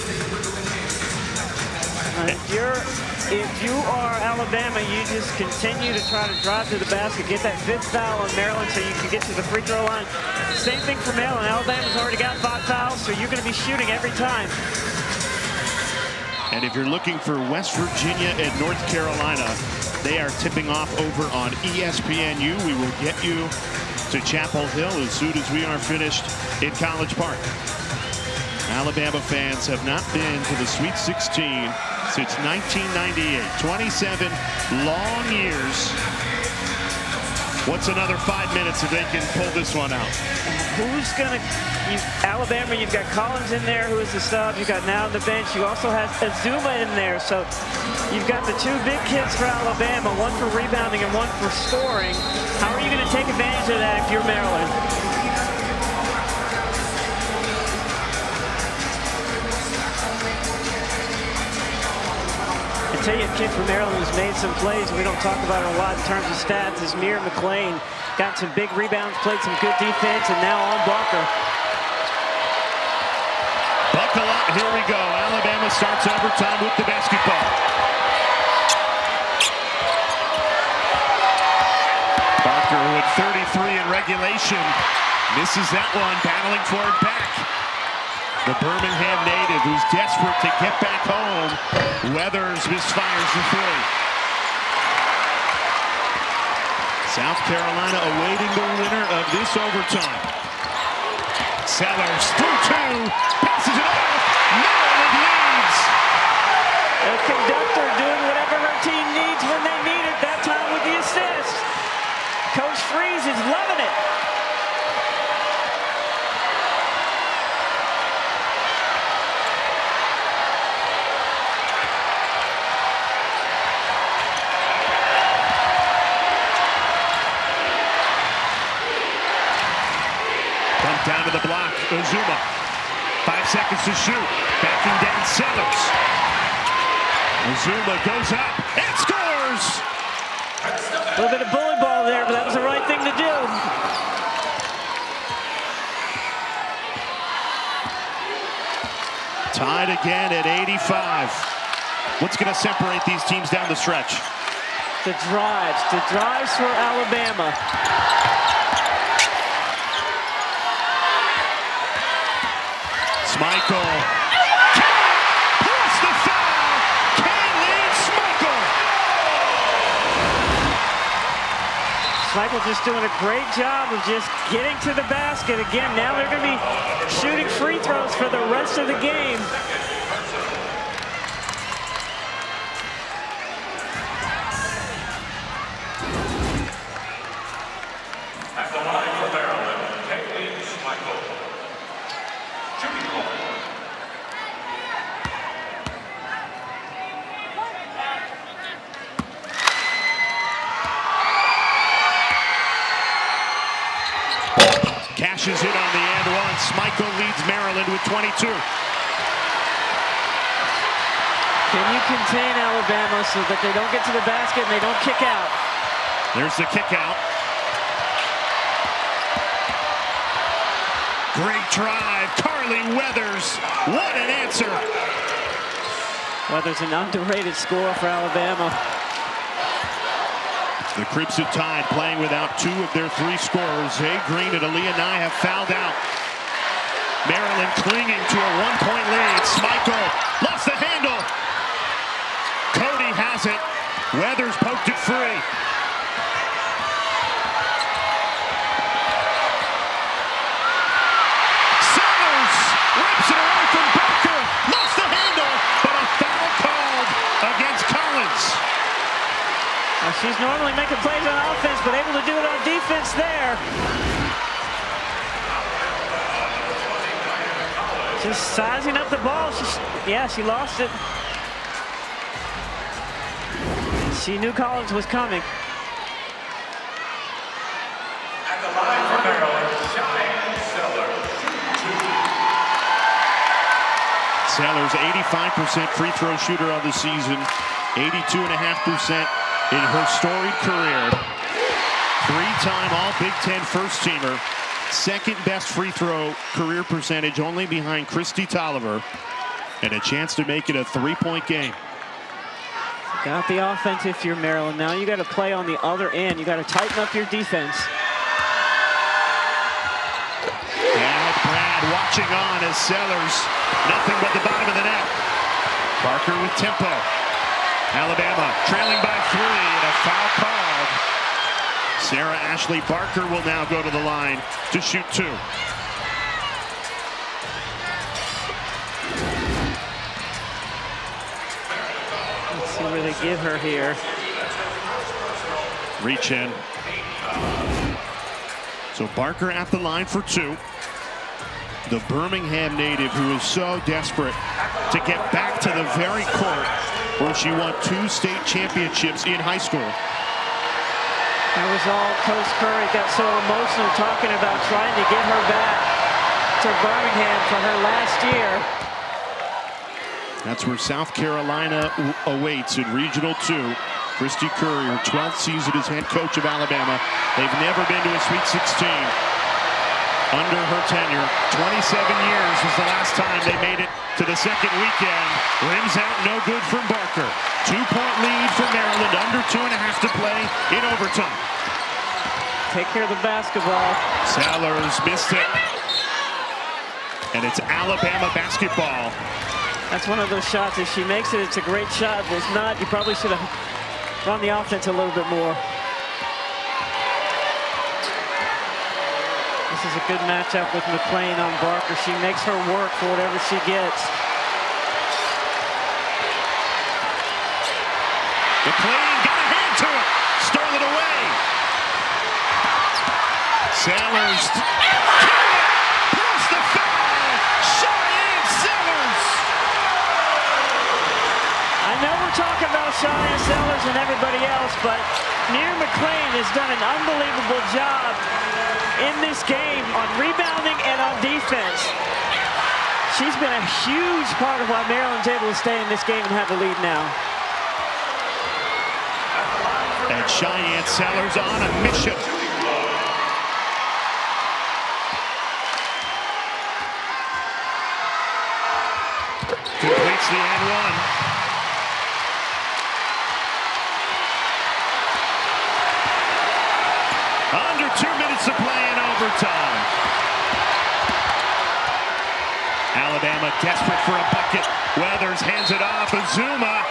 If you are Alabama, you just continue to try to drive to the basket, get that 5th foul on Maryland so you can get to the free throw line. Same thing for Maryland. Alabama's already got 5 fouls, so you're going to be shooting every time. And if you're looking for West Virginia and North Carolina, they are tipping off over on ESPNU. We will get you to Chapel Hill as soon as we are finished in College Park. Alabama fans have not been to the Sweet 16 since 1998. 27 long years. What's another 5 minutes if they can pull this one out? Who's going to... Alabama, you've got Collins in there, who is the sub. You've got now on the bench. You also have Azuma in there. So you've got the 2 big kids for Alabama, one for rebounding and one for scoring. How are you going to take advantage of that if you're Maryland? I tell you, a kid from Maryland who's made some plays, and we don't talk about it a lot in terms of stats, is Mir McLean. Got some big rebounds, played some good defense, and now on Barker. Buckle up, here we go. Alabama starts overtime with the basketball. Barker with 33 in regulation. Misses that one, battling for it back. The Birmingham native who's desperate to get back home. Weathers misfires the 3. South Carolina awaiting the winner of this overtime. Sellers through 2, passes it off. Maryland leads. A conductor doing whatever her team needs when they need it, that time with the assist. Coach Freeze is loving it. Down to the block, Azuma. 5 seconds to shoot. Backing down Sellers. Azuma goes up and scores! A little bit of bully ball there, but that was the right thing to do. Tied again at 85. What's going to separate these teams down the stretch? The drives for Alabama. Schmeichel. Plus the foul. Kaylee Schmeichel. Schmeichel just doing a great job of just getting to the basket. Again, now they're going to be shooting free throws for the rest of the game. At the line for Maryland, Kaylee Schmeichel. Shooting ball. Cashes in on the and one. Schmeichel leads Maryland with 22. Can you contain Alabama so that they don't get to the basket and they don't kick out? There's the kick out. Great drive. Carly Weathers. What an answer. Weathers, an underrated score for Alabama. The Crimson Tide playing without two of their three scorers. Zay Green and Aaliyah Nye have fouled out. Maryland clinging to a one-point lead. Schmeichel lost the handle. Cody has it. Weathers poked it free. Sellers rips it away from Barker. Lost the handle, but a foul called against Collins. She's normally making plays on offense, but able to do it on defense there. Just sizing up the ball. She lost it. She knew Collins was coming. At the line for Maryland, Cheyenne Sellers. Sellers, 85% free throw shooter on the season, 82.5% in her storied career. Three-time All-Big Ten first-teamer. Second best free throw career percentage, only behind Christy Tolliver. And a chance to make it a three-point game. Got the offense if you're Maryland. Now you got to play on the other end. You got to tighten up your defense. Now Brad watching on as Sellers. Nothing but the bottom of the net. Barker with tempo. Alabama trailing by 3 and a foul called. Sarah Ashlee Barker will now go to the line to shoot 2. Let's see where they give her here. Reach in. So Barker at the line for 2. The Birmingham native who is so desperate to get back to the very court where she won 2 state championships in high school. That was all Coach Curry got so emotional talking about trying to get her back to Birmingham for her last year. That's where South Carolina awaits in Regional 2. Christy Curry, her 12th season as head coach of Alabama. They've never been to a Sweet 16 under her tenure. 27 years was the last time they made it to the second weekend. Rims out, no good from Barker. 2-point lead for Maryland, under 2.5 to play in overtime. Take care of the basketball. Sellers missed it. And it's Alabama basketball. That's one of those shots. If she makes it, it's a great shot. If it's not, you probably should have run the offense a little bit more. This is a good matchup with McClain on Barker. She makes her work for whatever she gets. McClain got a hand to it. Stole it away. Sellers. Plus the foul. Cheyenne Sellers. I know we're talking about Cheyenne Sellers and everybody else, but Mira McClain has done an unbelievable job in this game on rebounding and on defense. She's been a huge part of why Maryland's able to stay in this game and have the lead now. And Cheyenne Sellers on a mission. Completes the and one. Under 2 minutes to play in overtime. Alabama desperate for a bucket. Weathers hands it off. Azuma,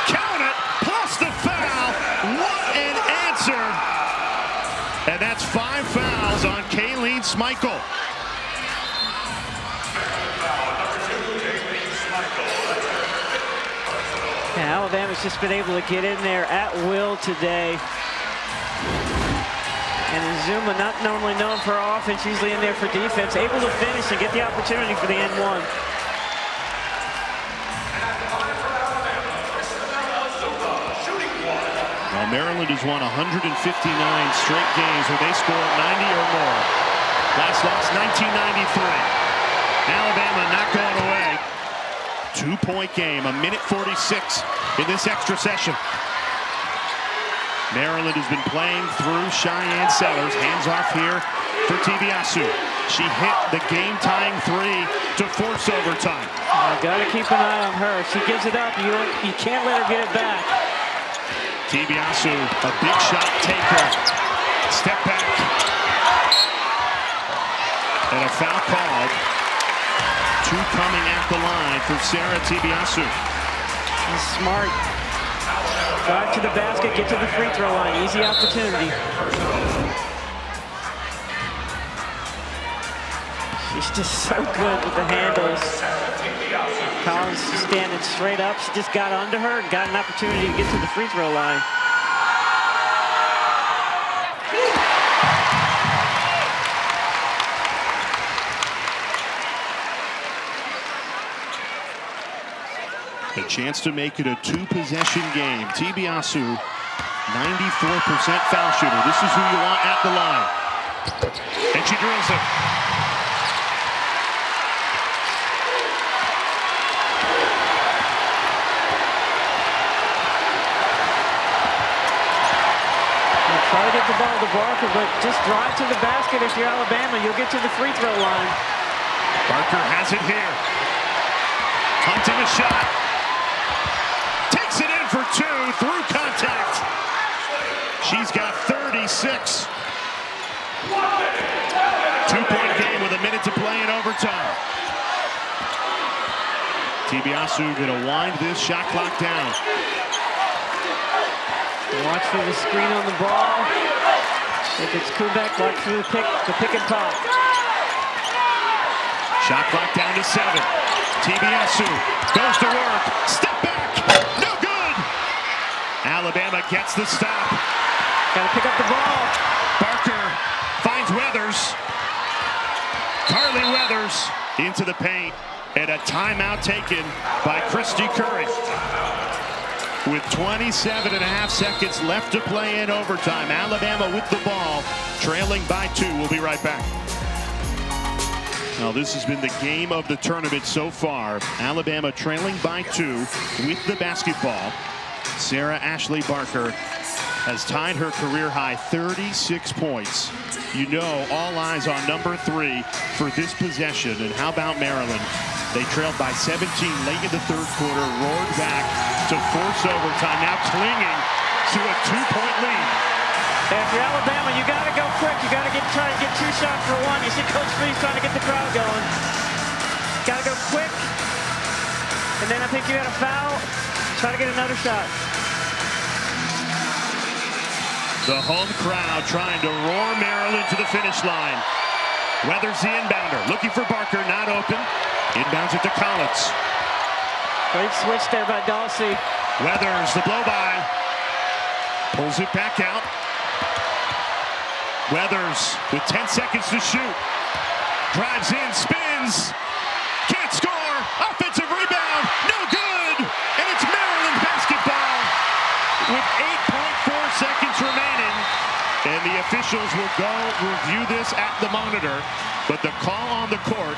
count it, plus the foul. What an answer. And that's 5 fouls on Kayleen Schmeichel. Yeah, Alabama's just been able to get in there at will today. And Azuma, not normally known for offense, usually in there for defense, able to finish and get the opportunity for the N1. Well, Maryland has won 159 straight games where they score 90 or more. Last loss, 1993. Alabama not going away. 2-point game, a minute 46 in this extra session. Maryland has been playing through Cheyenne Sellers. Hands off here for Tibiasu. She hit the game-tying 3 to force overtime. Got to keep an eye on her. If she gives it up, you can't let her get it back. Tibiasu, a big shot taker. Step back. And a foul called. 2 coming at the line for Sarah Tibiasu. She's smart. Drive to the basket, get to the free throw line. Easy opportunity. She's just so good with the handles. Collins standing straight up. She just got under her and got an opportunity to get to the free throw line. A chance to make it a 2-possession game. Tibiasu, 94% foul shooter. This is who you want at the line. And she drills it. Try to get the ball to Barker, but just drive to the basket if you're Alabama. You'll get to the free throw line. Barker has it here. Hunting a shot. Takes it in for 2 through contact. She's got 36. 2-point game with a minute to play in overtime. Tibiasu gonna wind this shot clock down. Watch for the screen on the ball. If it's Kubek, watch for the pick and pop. Shot clock down to 7. Tibiasu goes to work. Step back. No good. Alabama gets the stop. Got to pick up the ball. Barker finds Weathers. Carly Weathers into the paint. And a timeout taken by Christy Curry. With 27.5 seconds left to play in overtime. Alabama with the ball, trailing by 2. We'll be right back. Now, this has been the game of the tournament so far. Alabama trailing by 2 with the basketball. Sarah Ashlee Barker has tied her career high 36 points. You know, all eyes on number 3 for this possession. And how about Maryland? They trailed by 17 late in the 3rd quarter, roared back to force overtime, now clinging to a 2-point lead. And if you're Alabama, you got to go quick. You got to try to get 2 shots for 1. You see Coach Freeze trying to get the crowd going. Got to go quick. And then I think you got a foul. Try to get another shot. The home crowd trying to roar Maryland to the finish line. Weathers the inbounder, looking for Barker, not open. Inbounds it to Collins. Great switch there by Dulcie. Weathers, the blow-by. Pulls it back out. Weathers with 10 seconds to shoot. Drives in, spins. Can't score. Offensive rebound. No good. And it's Maryland basketball with 8.4 seconds remaining. And the officials will go review this at the monitor. But the call on the court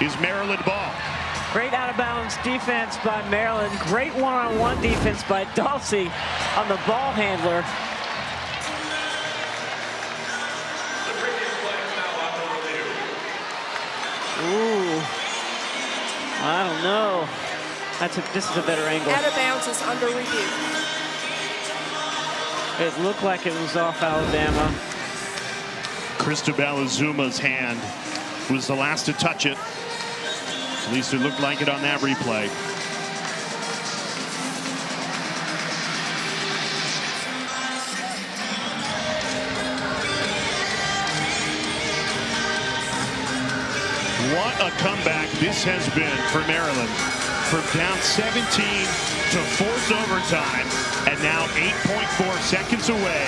is Maryland ball. Great out-of-bounds defense by Maryland. Great one-on-one defense by Dulcie on the ball handler. Ooh, I don't know. This is a better angle. Out of bounds is under review. It looked like it was off Alabama. Christabel Azuma's hand was the last to touch it. At least it looked like it on that replay. What a comeback this has been for Maryland. From down 17 to forced overtime, and now 8.4 seconds away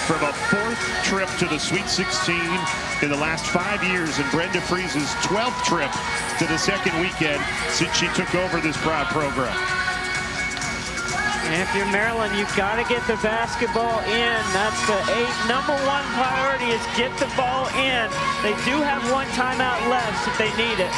from a 4th trip to the Sweet 16 in the last 5 years, and Brenda Freese's 12th trip to the second weekend since she took over this proud program. And if you're Maryland, you've got to get the basketball in. That's the number one priority, is get the ball in. They do have one timeout left if they need it.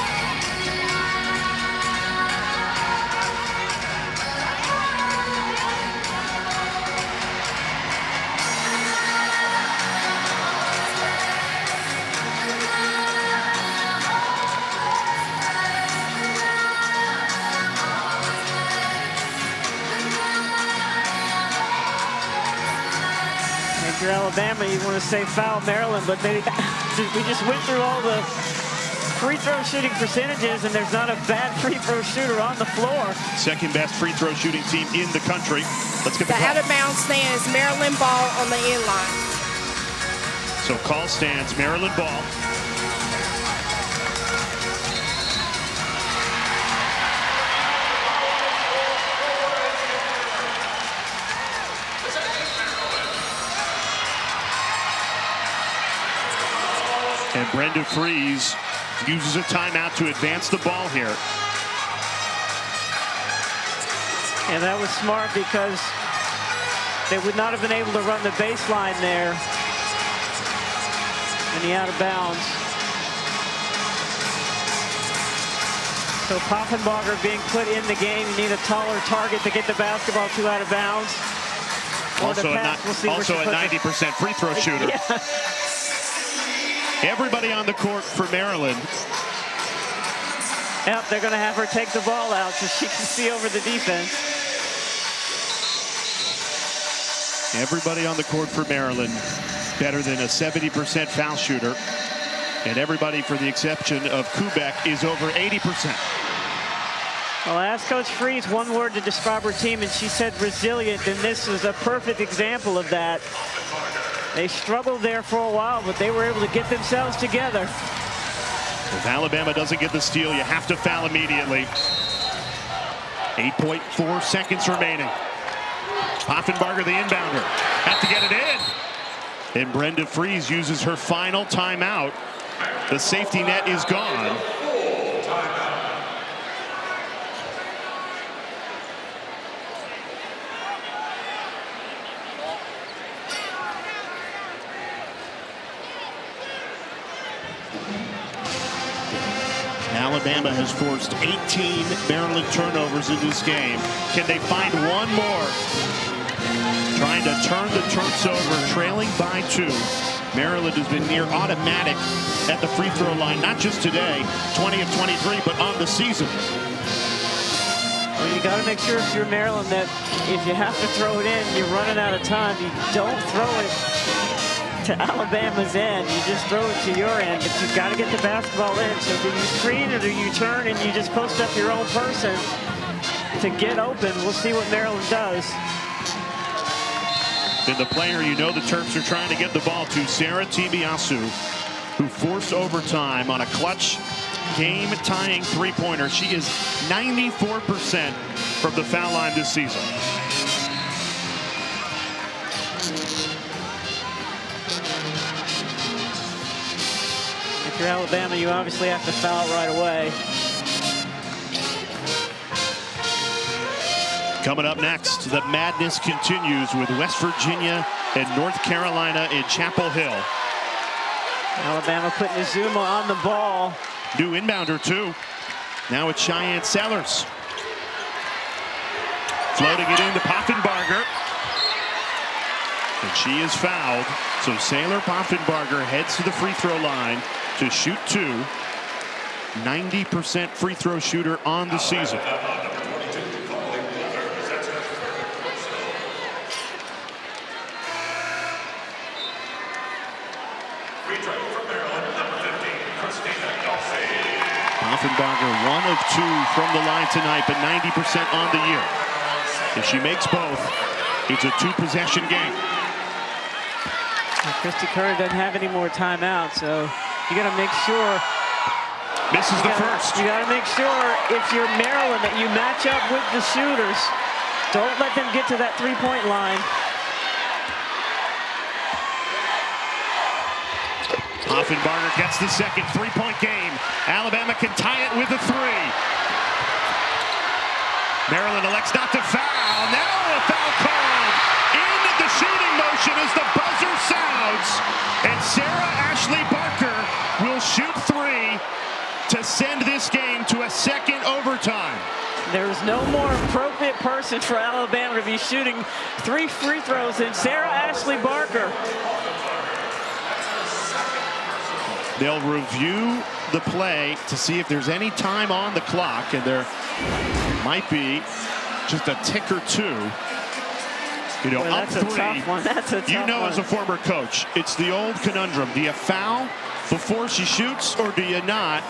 If you're Alabama, you want to say foul Maryland, but we just went through all the free throw shooting percentages, and there's not a bad free throw shooter on the floor. Second best free throw shooting team in the country. Let's get the call. out of bounds stands, Maryland ball on the end line. So call stands, Maryland ball. And Brenda Freese uses a timeout to advance the ball here. And that was smart, because they would not have been able to run the baseline there in the out of bounds. So Poffenbarger being put in the game. You need a taller target to get the basketball to out of bounds. Also a 90% free throw shooter. Yeah. Everybody on the court for Maryland. Yep, they're going to have her take the ball out so she can see over the defense. Everybody on the court for Maryland better than a 70% foul shooter. And everybody, for the exception of Kubek, is over 80%. Well, I asked Coach Freese one word to describe her team, and she said resilient, and this was a perfect example of that. They struggled there for a while, but they were able to get themselves together. If Alabama doesn't get the steal, you have to foul immediately. 8.4 seconds remaining. Poffenbarger, the inbounder, have to get it in. And Brenda Freese uses her final timeout. The safety net is gone. Alabama has forced 18 Maryland turnovers in this game. Can they find one more? Trying to turn the Terps over, trailing by 2. Maryland has been near automatic at the free throw line, not just today, 20 of 23, but on the season. Well, you got to make sure, if you're Maryland, that if you have to throw it in, you're running out of time. You don't throw it to Alabama's end. You just throw it to your end, but you've got to get the basketball in. So do you screen, or do you turn and you just post up your own person to get open? We'll see what Maryland does. And the player you know the Terps are trying to get the ball to, Sarah Tibiasu, who forced overtime on a clutch game-tying three-pointer. She is 94% from the foul line this season. If you're Alabama, you obviously have to foul right away. Coming up next, the madness continues with West Virginia and North Carolina in Chapel Hill. Alabama putting Azuma on the ball. New inbounder, too. Now it's Cheyenne Sellers. Floating it into Poffenbarger. And she is fouled. So Sailor Poffenbarger heads to the free throw line to shoot 2. 90% free throw shooter on the season. Poffenbarger 1 of 2 from the line tonight, but 90% on the year. If she makes both, it's a 2-possession game. Christy Curry doesn't have any more timeouts, so you got to make sure. Misses the first. You got to make sure if you're Maryland that you match up with the shooters. Don't let them get to that three-point line. Poffenbarger gets the second three-point game. Alabama can tie it with a 3. Maryland elects not to foul. Now a foul called in the shooting motion as the buzzer sounds. And Sarah Ashlee Barker will shoot 3 to send this game to a second overtime. There's no more appropriate person for Alabama to be shooting 3 free throws than Sarah Ashlee Barker. They'll review the play to see if there's any time on the clock, and there might be just a tick or two. You know, Boy, up that's a 3. tough one. That's a tough You know, one. as a former coach, it's the old conundrum. Do you foul before she shoots, or do you not?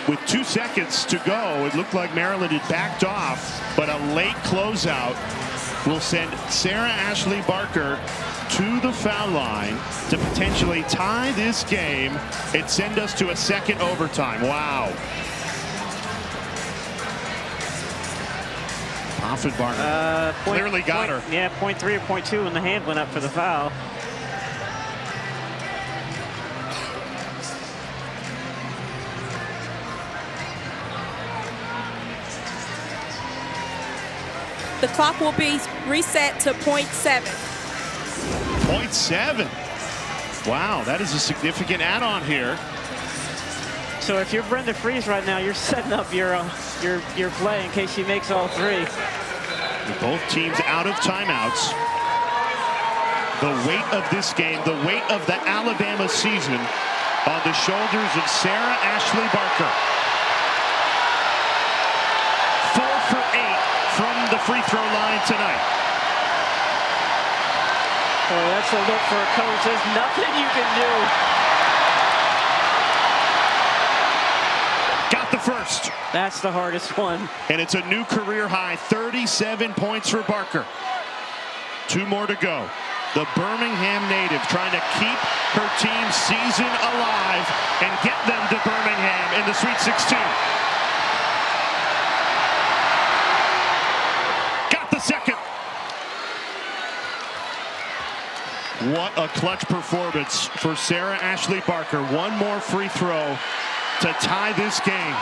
With 2 seconds to go, it looked like Maryland had backed off, but a late closeout will send Sarah Ashlee Barker to the foul line to potentially tie this game and send us to a second overtime. Wow. Poffenbarger clearly got her. Yeah, point 3 or point 2 when the hand went up for the foul. The clock will be reset to .7. .7. Wow, that is a significant add-on here. So if you're Brenda Freese right now, you're setting up your play in case she makes all 3. Both teams out of timeouts. The weight of this game, the weight of the Alabama season on the shoulders of Sarah Ashlee Barker. 4 for 8 from the free throw line tonight. Oh, that's a look for a coach. There's nothing you can do. Got the first. That's the hardest one. And it's a new career high, 37 points for Barker. 2 more to go. The Birmingham native trying to keep her team's season alive and get them to Birmingham in the Sweet 16. Got the second. What a clutch performance for Sarah Ashlee Barker. 1 more free throw to tie this game.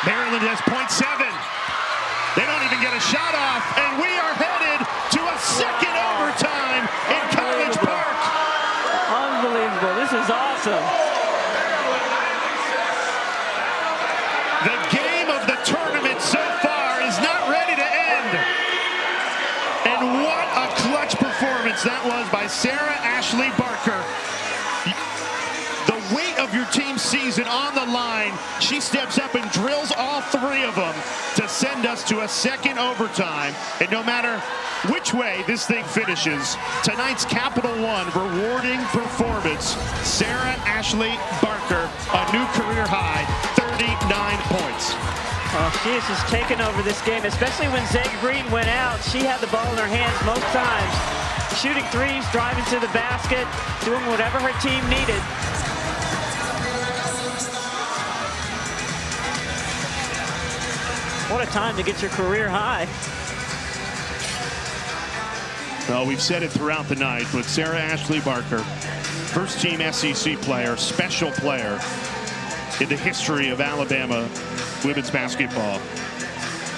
Maryland has .7. They don't even get a shot off, and we are headed to a second overtime in College Park. Unbelievable. This is awesome. The game of the tournament so far is not ready to end. And what a clutch performance that was by Sarah Ashlee Barker. The weight of your team's season on the line. She steps up and drills all 3 of them to send us to a second overtime. And no matter which way this thing finishes, tonight's Capital One rewarding performance. Sarah Ashlee Barker, a new career high, 39 points. Oh, she has just taken over this game, especially when Zay Green went out. She had the ball in her hands most times. Shooting 3s, driving to the basket, doing whatever her team needed. What a time to get your career high. Well, we've said it throughout the night, but Sarah Ashlee Barker, first team SEC player, special player in the history of Alabama women's basketball.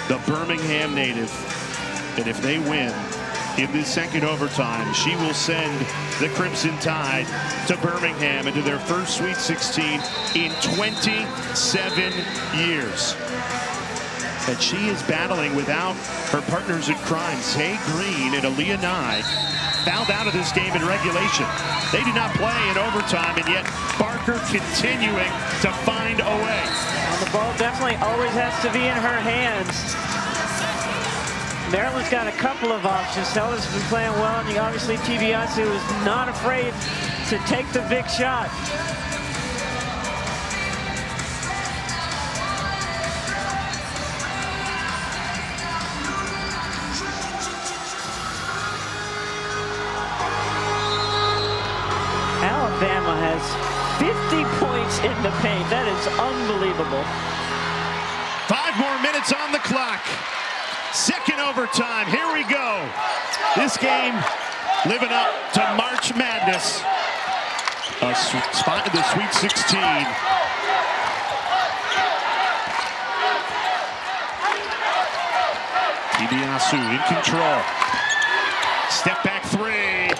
The Birmingham native. And if they win in this second overtime, she will send the Crimson Tide to Birmingham into their first Sweet 16 in 27 years. And she is battling without her partners in crime, Zay Green and Aaliyah Nye, fouled out of this game in regulation. They did not play in overtime, and yet Barker continuing to find a way. On the ball definitely always has to be in her hands. Maryland's got a couple of options. Sellers has been playing well, and obviously TBSU is not afraid to take the big shot. Alabama has 50 points in the paint. That is unbelievable. 5 more minutes on the clock. Second overtime. Here we go. This game living up to March Madness. A spot in the Sweet 16. TBSU in control. Step back three.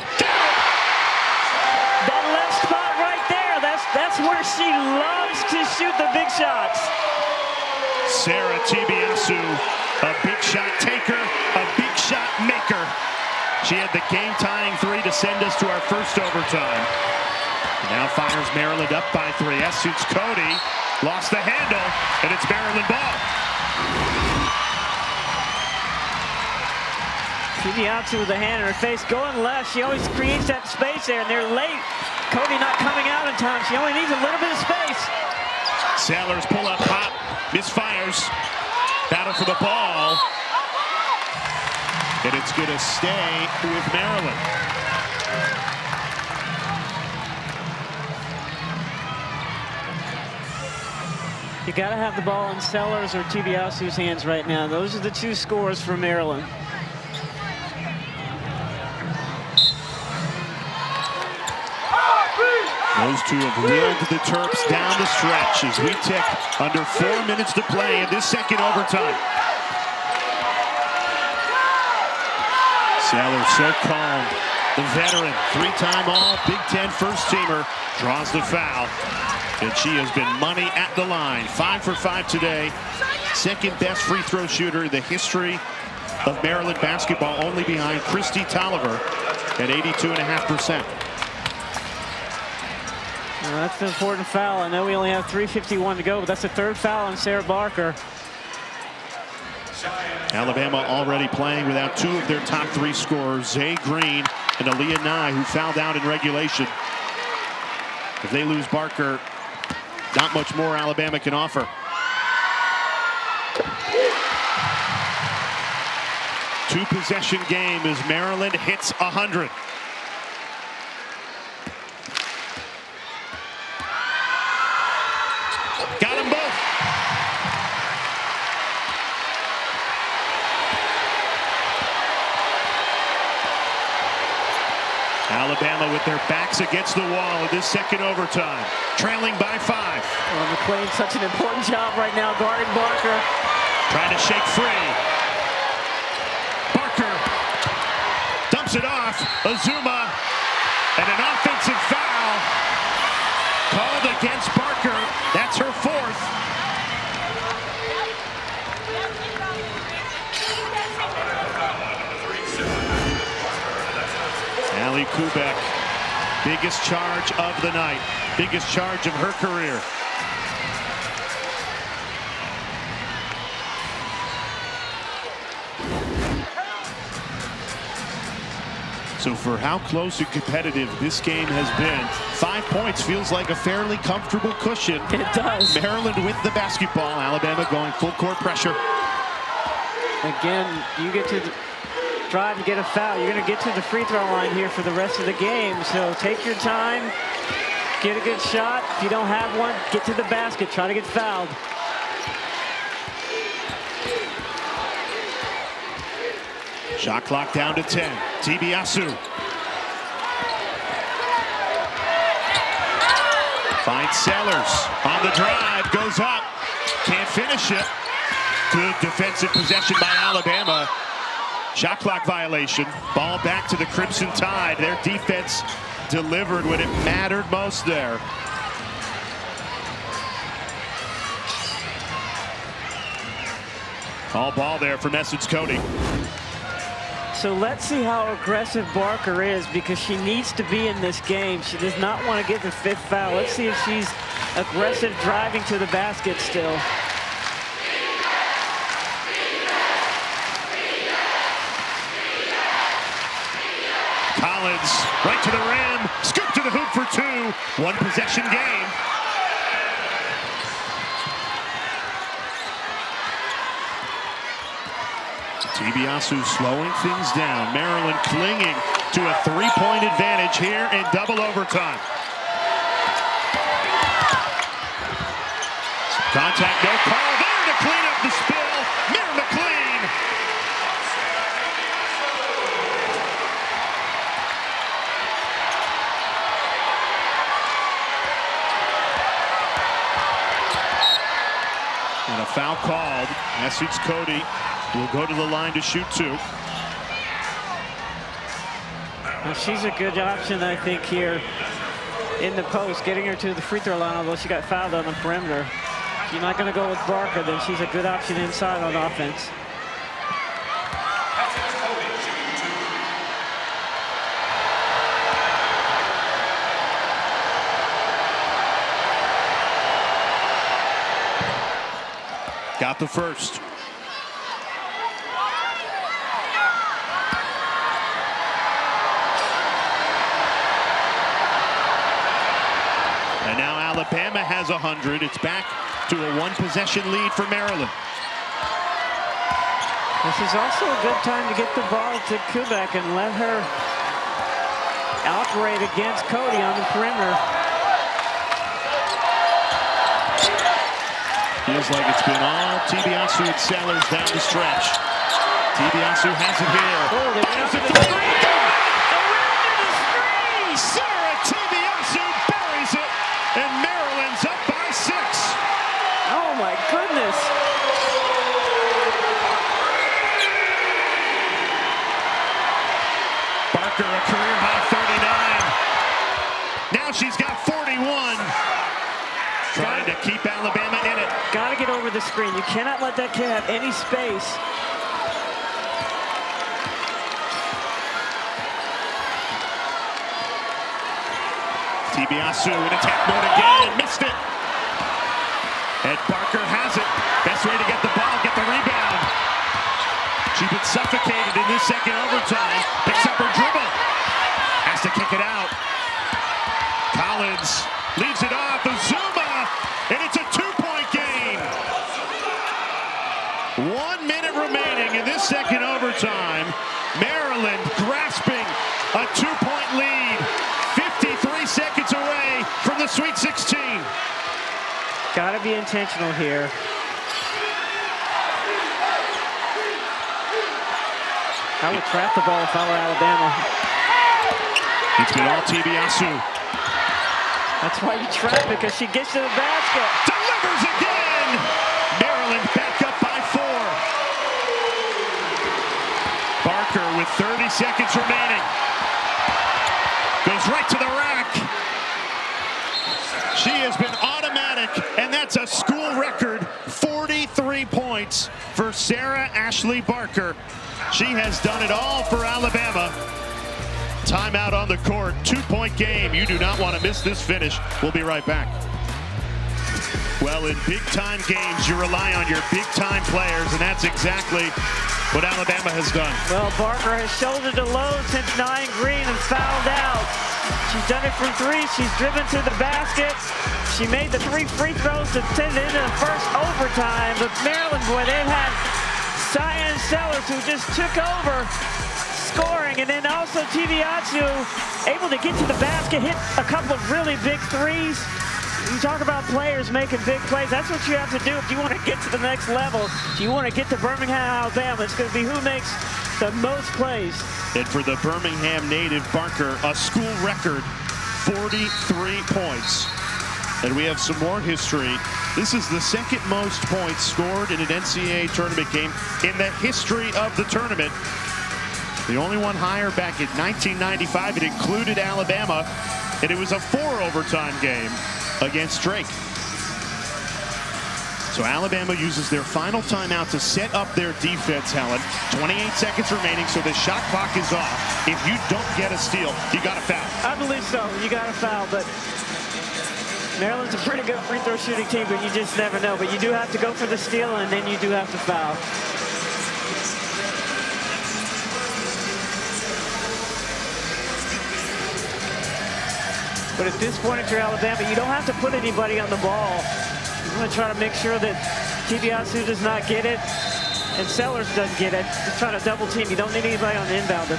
That left spot right there, that's where she loves to shoot the big shots. Sarah TBSU, a big shot taker, a big shot maker. She had the game-tying three to send us to our first overtime. Now fires Maryland up by 3. Shoots Cody, lost the handle, and it's Maryland ball. TBSU with a hand in her face, going left. She always creates that space there, and they're late. Cody not coming out in time. She only needs a little bit of space. Sellers pull up hot, misfires. Battle for the ball. And it's going to stay with Maryland. You got to have the ball in Sellers or TBSU's hands right now. Those are the two scores for Maryland. Those two have willed the Terps down the stretch as we tick under 4 minutes to play in this second overtime. Sellers so calm. The veteran, 3-time All Big Ten first teamer, draws the foul. And she has been money at the line. 5 for 5 today. Second best free throw shooter in the history of Maryland basketball, only behind Christy Tolliver at 82.5%. Well, that's an important foul. I know we only have 3:51 to go, but that's the third foul on Sarah Barker. Alabama already playing without 2 of their top 3 scorers, Zay Green and Aaliyah Nye, who fouled out in regulation. If they lose Barker, not much more Alabama can offer. Two-possession game as Maryland hits 100. Got them both. Alabama with their backs against the wall in this second overtime, trailing by 5. Well, McClain's such an important job right now guarding Barker. Trying to shake free. Barker dumps it off. Azuma, and an offensive foul called against Barker. That's her 4th. Ali Kubek, biggest charge of the night, biggest charge of her career. So for how close and competitive this game has been, 5 points feels like a fairly comfortable cushion. It does. Maryland with the basketball. Alabama going full court pressure. Again, you get to drive to get a foul. You're going to get to the free throw line here for the rest of the game. So take your time, get a good shot. If you don't have one, get to the basket. Try to get fouled. Shot clock down to 10. TBSU. Finds Sellers on the drive, goes up, can't finish it. Good defensive possession by Alabama. Shot clock violation. Ball back to the Crimson Tide. Their defense delivered when it mattered most there. All ball there for Message Cody. So let's see how aggressive Barker is, because she needs to be in this game. She does not want to get the 5th foul. Let's see if she's aggressive driving to the basket still. Collins right to the rim, scoop to the hoop for two. One possession game. DiBiase slowing things down. Maryland clinging to a three-point advantage here in double overtime. Contact, no call there to clean up the spill. Maryland clean. And a foul called. That suits Cody. Will go to the line to shoot two. Well, she's a good option, I think, here in the post, getting her to the free throw line, although she got fouled on the perimeter. If you're not going to go with Barker, then she's a good option inside on offense. Got the first. And now Alabama has 100. It's back to a one-possession lead for Maryland. This is also a good time to get the ball to Kubek and let her operate against Cody on the perimeter. Feels like it's been all DiBiase and Sellers down the stretch. DiBiase has it here. Oh, there's a three. Sarah DiBiase buries it, and Maryland's up by 6. Oh my goodness. Barker, a career high 39. Now she's got 41. Trying to keep Alabama in it. Got to get over the screen. You cannot let that kid have any space. DiBiase in attack mode again. Missed it. And Barker has it. Best way to get the ball, get the rebound. She's been suffocated in this second overtime. Picks up her dribble. Has to kick it out. Collins leaves it off. Uzuma. And it's a two-point game. 1 minute remaining in this second overtime. Maryland grasping a 2-point lead. 53 seconds away from the Sweet 16. Got to be intentional here. I would trap the ball if I were Alabama. It's been all DiBiase. That's why you trap, because she gets to the basket. Delivers again. Maryland back up by 4. Barker with 30 seconds remaining. Goes right to the rack. She has been automatic, and that's a school record 43 points for Sarah Ashlee Barker. She has done it all for Alabama. Timeout on the court, 2-point game. You do not want to miss this finish. We'll be right back. Well, in big-time games, you rely on your big-time players, and that's exactly what Alabama has done. Well, Barker has shouldered the load since Nia Green and fouled out. She's done it from 3. She's driven to the basket. She made the 3 free throws to send it into the first overtime. But Maryland, boy, they had Cyan Sellers, who just took over scoring, and then also DiBiase able to get to the basket, hit a couple of really big threes. You talk about players making big plays. That's what you have to do if you want to get to the next level. If you want to get to Birmingham, Alabama, it's going to be who makes the most plays. And for the Birmingham native, Barker, a school record 43 points. And we have some more history. This is the second most points scored in an NCAA tournament game in the history of the tournament. The only one higher back in 1995. It included Alabama, and it was a 4-overtime game against Drake. So Alabama uses their final timeout to set up their defense, Helen. 28 seconds remaining, so the shot clock is off. If you don't get a steal, you got to foul. I believe so. You got to foul, but Maryland's a pretty good free throw shooting team, but you just never know. But you do have to go for the steal, and then you do have to foul. But at this point, if you're Alabama, you don't have to put anybody on the ball. You want to try to make sure that Tibiasu does not get it and Sellers doesn't get it. Just try to double team. You don't need anybody on the inbounder.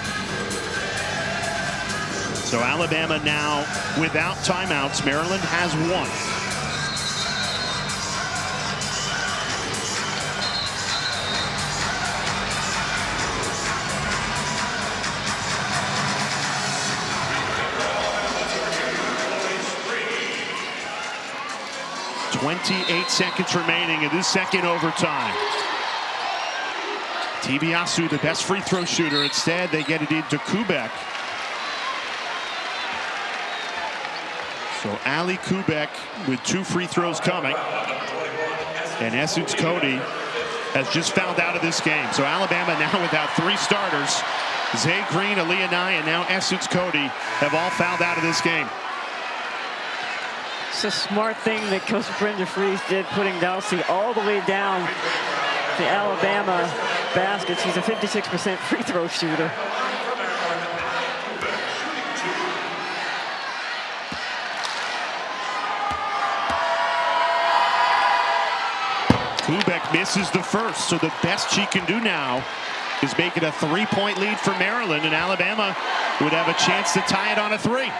So Alabama now without timeouts. Maryland has one. .28 seconds remaining in this second overtime. Tibiasu, the best free throw shooter. Instead, they get it into Kubek. So Ali Kubek with 2 free throws coming. And Essence Cody has just fouled out of this game. So Alabama now without 3 starters. Zay Green, Aaliyah Nye, and now Essence Cody have all fouled out of this game. It's a smart thing that Coach Brenda Fries did, putting Delsey all the way down the Alabama baskets. He's a 56% free throw shooter. Kubek misses the first, so the best she can do now is make it a 3-point lead for Maryland, and Alabama would have a chance to tie it on a 3.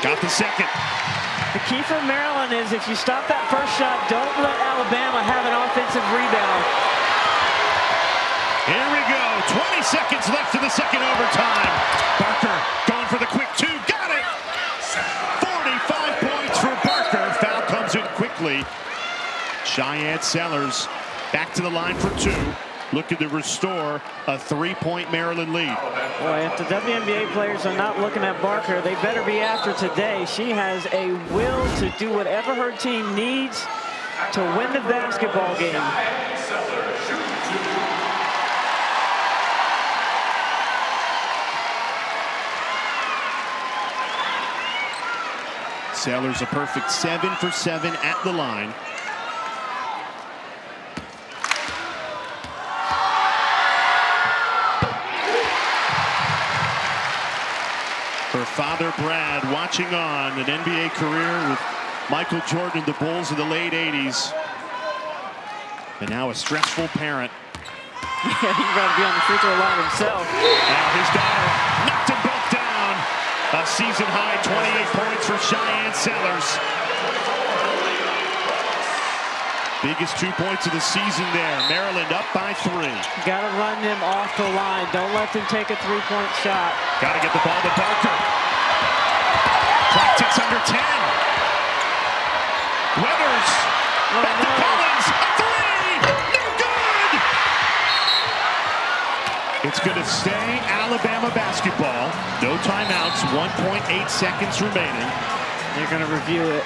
Got the second. The key for Maryland is if you stop that first shot, don't let Alabama have an offensive rebound. Here we go. 20 seconds left in the second overtime. Barker going for the quick 2. Got it. 45 points for Barker. Foul comes in quickly. Cheyenne Sellers back to the line for 2. Looking to restore a 3-point Maryland lead. Boy, if the WNBA players are not looking at Barker, they better be after today. She has a will to do whatever her team needs to win the basketball game. Sellers a perfect 7 for 7 at the line. Her father, Brad, watching on an NBA career with Michael Jordan, the Bulls of the late 80s. And now a stressful parent. Yeah, he'd rather be on the free throw line himself. And his daughter knocked them both down. A season high 28 points for Cheyenne Sellers. Biggest 2 points of the season there. Maryland up by 3. Got to run them off the line. Don't let them take a 3-point shot. Got to get the ball to Barker. Clock ticks under 10. Weathers. Back to Collins. A 3. No good. It's going to stay Alabama basketball. No timeouts. 1.8 seconds remaining. They're going to review it.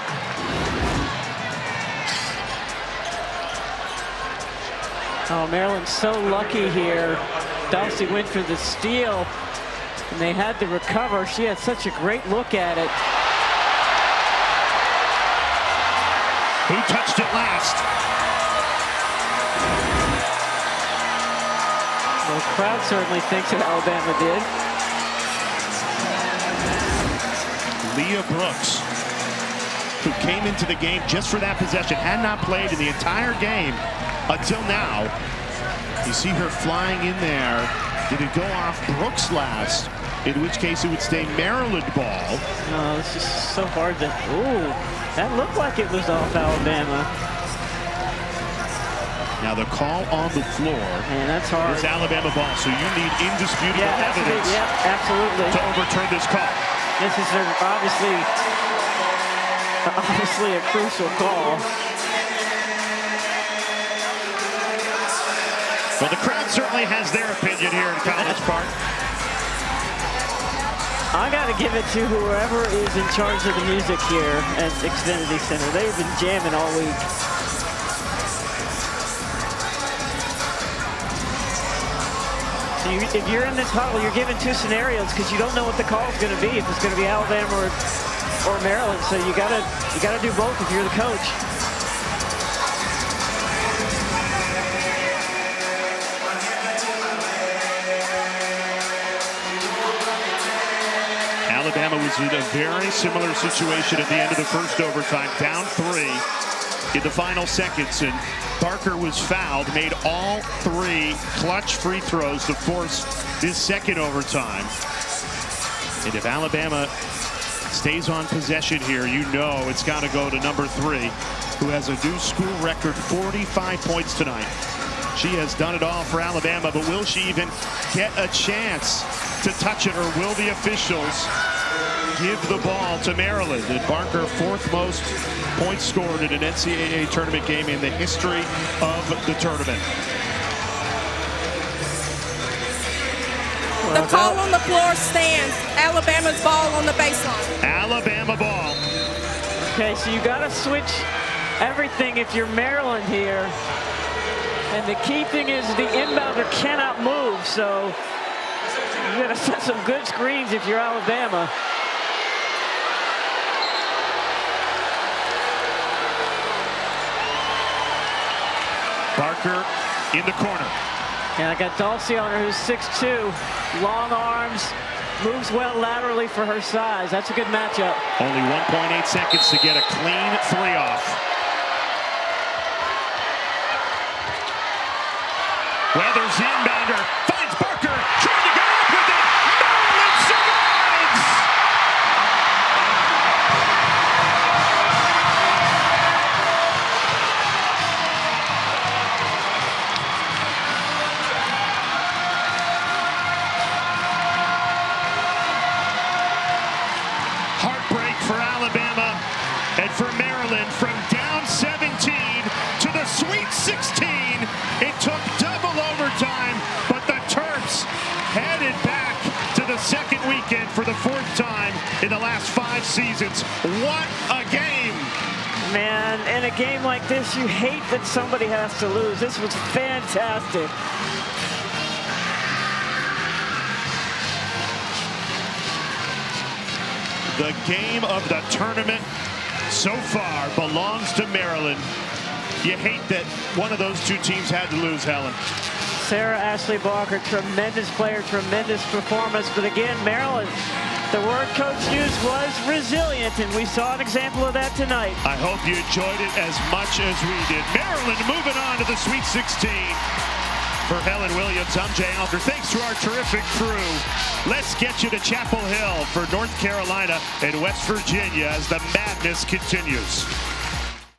Oh, Maryland's so lucky here. Delsey went for the steal, and they had to recover. She had such a great look at it. Who touched it last? Well, the crowd certainly thinks that Alabama did. Leah Brooks, who came into the game just for that possession, had not played in the entire game until now. You see her flying in there. Did it go off Brooks last? In which case it would stay Maryland ball. Oh, it's just so hard to. Ooh, that looked like it was off Alabama. Now the call on the floor. Man, that's hard. It's Alabama ball, so you need indisputable evidence yeah, absolutely. to overturn this call. This is obviously a crucial call. Well, the crowd certainly has their opinion here in College Park. I got to give it to whoever is in charge of the music here at Xfinity Center. They've been jamming all week. So if you're in this huddle, you're given 2 scenarios because you don't know what the call is going to be. If it's going to be Alabama or Maryland, so you got to do both if you're the coach. was in a very similar situation at the end of the first overtime, down 3 in the final seconds, and Barker was fouled, made all 3 clutch free throws to force this second overtime. And if Alabama stays on possession here, you know it's got to go to number 3, who has a new school record 45 points tonight. She has done it all for Alabama, but will she even get a chance to touch it, or will the officials give the ball to Maryland? And Barker, 4th most points scored in an NCAA tournament game in the history of the tournament. The call on the floor stands. Alabama's ball on the baseline. Alabama ball. Okay, so you got to switch everything if you're Maryland here. And the key thing is the inbounder cannot move, so you got to set some good screens if you're Alabama. Barker in the corner. And I got Dulcie on her, who's 6'2", long arms, moves well laterally for her size. That's a good matchup. Only 1.8 seconds to get a clean 3 off. Weathers the inbounder, finds Barker, trying to get up with it. Maryland survives! Heartbreak for Alabama and for Maryland, from down 17 to the Sweet 16. It took double overtime, but the Terps headed back to the second weekend for the 4th time in the last 5 seasons. What a game! Man, in a game like this, you hate that somebody has to lose. This was fantastic. The game of the tournament so far belongs to Maryland. You hate that one of those 2 teams had to lose, Helen. Sarah Ashlee Barker, tremendous player, tremendous performance. But again, Maryland, the word coach used was resilient, and we saw an example of that tonight. I hope you enjoyed it as much as we did. Maryland moving on to the Sweet 16. For Helen Williams, I'm Jay Alger. Thanks to our terrific crew. Let's get you to Chapel Hill for North Carolina and West Virginia as the madness continues.